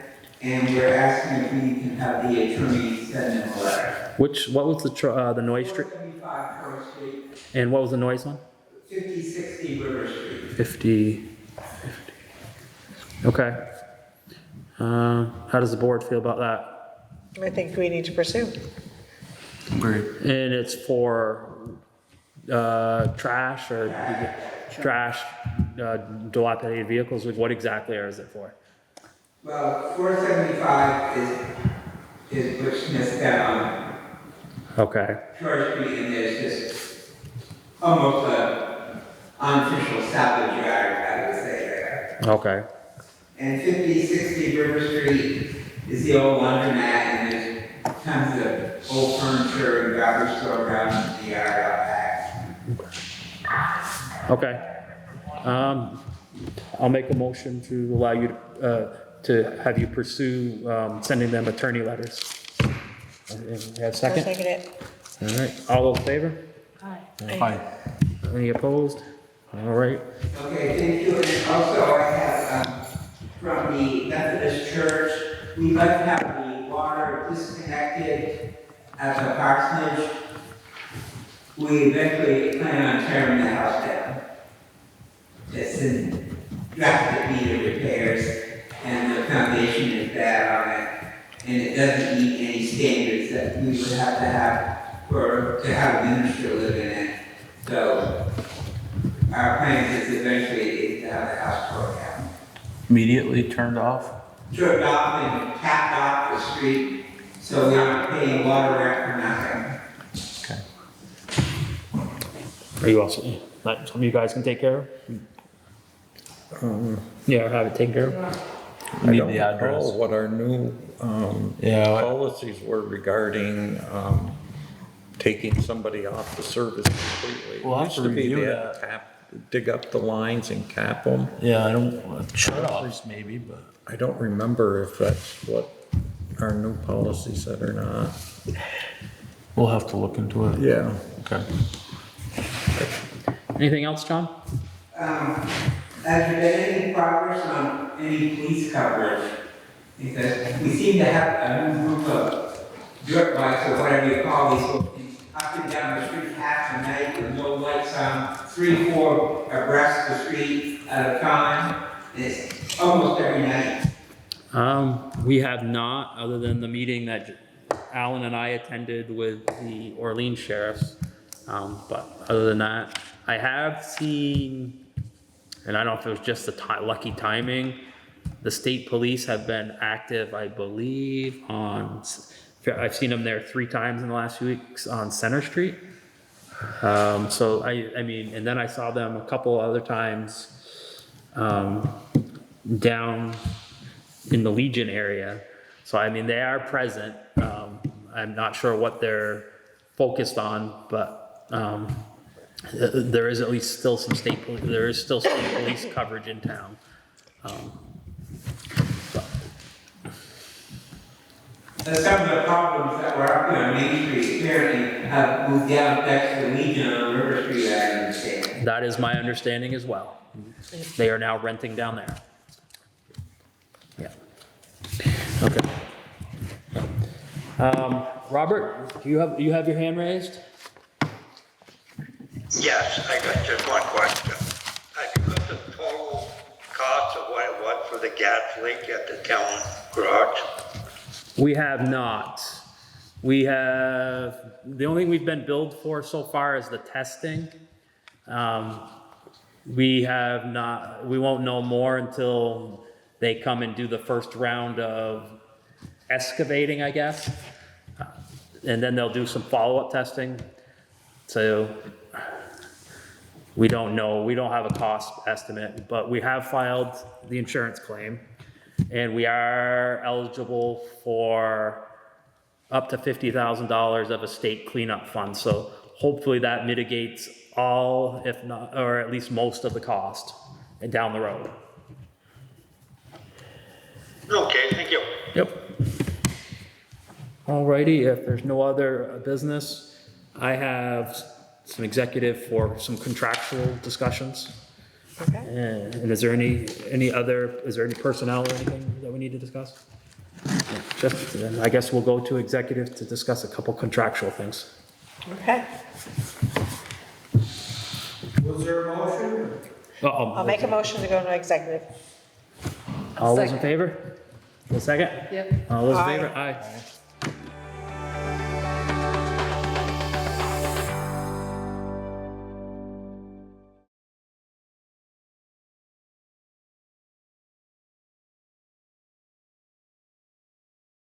And we're asking if we can have the attorney send them a letter. What was the noise street? 475 Forest Street, And what was the noise one? 5060 River Street. 50. Okay. How does the board feel about that? I think we need to pursue. Great. And it's for trash or dilapidated vehicles? What exactly is it for? Well, 475 is Butch Smith down Okay, Shore Street, and there's just almost a unofficial salvage yard, I would say there. okay, And 5060 River Street is the old laundromat, and there's tons of old furniture and garbage store around the yard out back. okay. I'll make a motion to allow you to have you pursue sending them attorney letters. Have a I'll second? second it. All right, all those in favor? Fine. Any opposed? All right, Okay, thank you. And also I have, from the Methodist Church, we'd like to have the water disconnected at the parsonage. We eventually plan on tearing the house down. It's in drastic need of repairs, and the foundation is bad on it, and it doesn't meet any standards that we would have to have a minister live in it. So our plan is eventually to have the house torn down. Immediately turned off? Turned off and tapped off the street, so we aren't paying water rent for nothing. are you also, that something you guys can take care of? Yeah, or have it taken care of? I Need don't the address. recall what our new Yeah. policies were regarding taking somebody off the service completely. We'll have Used to be review they had to dig up the lines and cap them. Yeah, I don't, shut-offs maybe, but. I don't remember if that's what our new policy said or not. We'll have to look into it. Yeah. Okay. Anything else, John? Has there been any progress on any police coverage? Because we seem to have a new group of dirt bikes or whatever you call these little things up and down the street half the night with no lights on, 3, 4 abreast the street at a time. It's almost every night. We have not, other than the meeting that Alan and I attended with the Orleans sheriffs. But other than that, I have seen, and I don't know if it was just the lucky timing, the state police have been active, I believe, I've seen them there 3 times in the last few weeks on Center Street. So I mean, and then I saw them a couple other times down in the Legion area. So I mean, they are present. I'm not sure what they're focused on, but there is at least still some there is still state police coverage in town. Some of the problems that were up here on Main Street apparently have moved down next to the Legion on River Street, I understand. That is my understanding as well. They are now renting down there. Yeah. Okay. Robert, do you have your hand raised? Yes, I got just one question. Have you got the total cost of what it was for the gas leak at the town garage? We have not. We have, the only thing we've been billed for so far is the testing. We have not, we won't know more until they come and do the first round of excavating, I guess. And then they'll do some follow-up testing. So we don't know, we don't have a cost estimate, but we have filed the insurance claim. And we are eligible for up to $50,000 of a state cleanup fund. So hopefully that mitigates all, if not, or at least most of the cost and down the road. Okay, thank you. Yep. Alrighty, if there's no other business, I have some executive for some contractual discussions. Okay. And is there any personnel or anything that we need to discuss? Just, I guess we'll go to executive to discuss a couple contractual things. Okay. Was there a motion? I'll make a motion to go into executive. All those in favor? A second? Yep. All those in Aye. favor? Aye.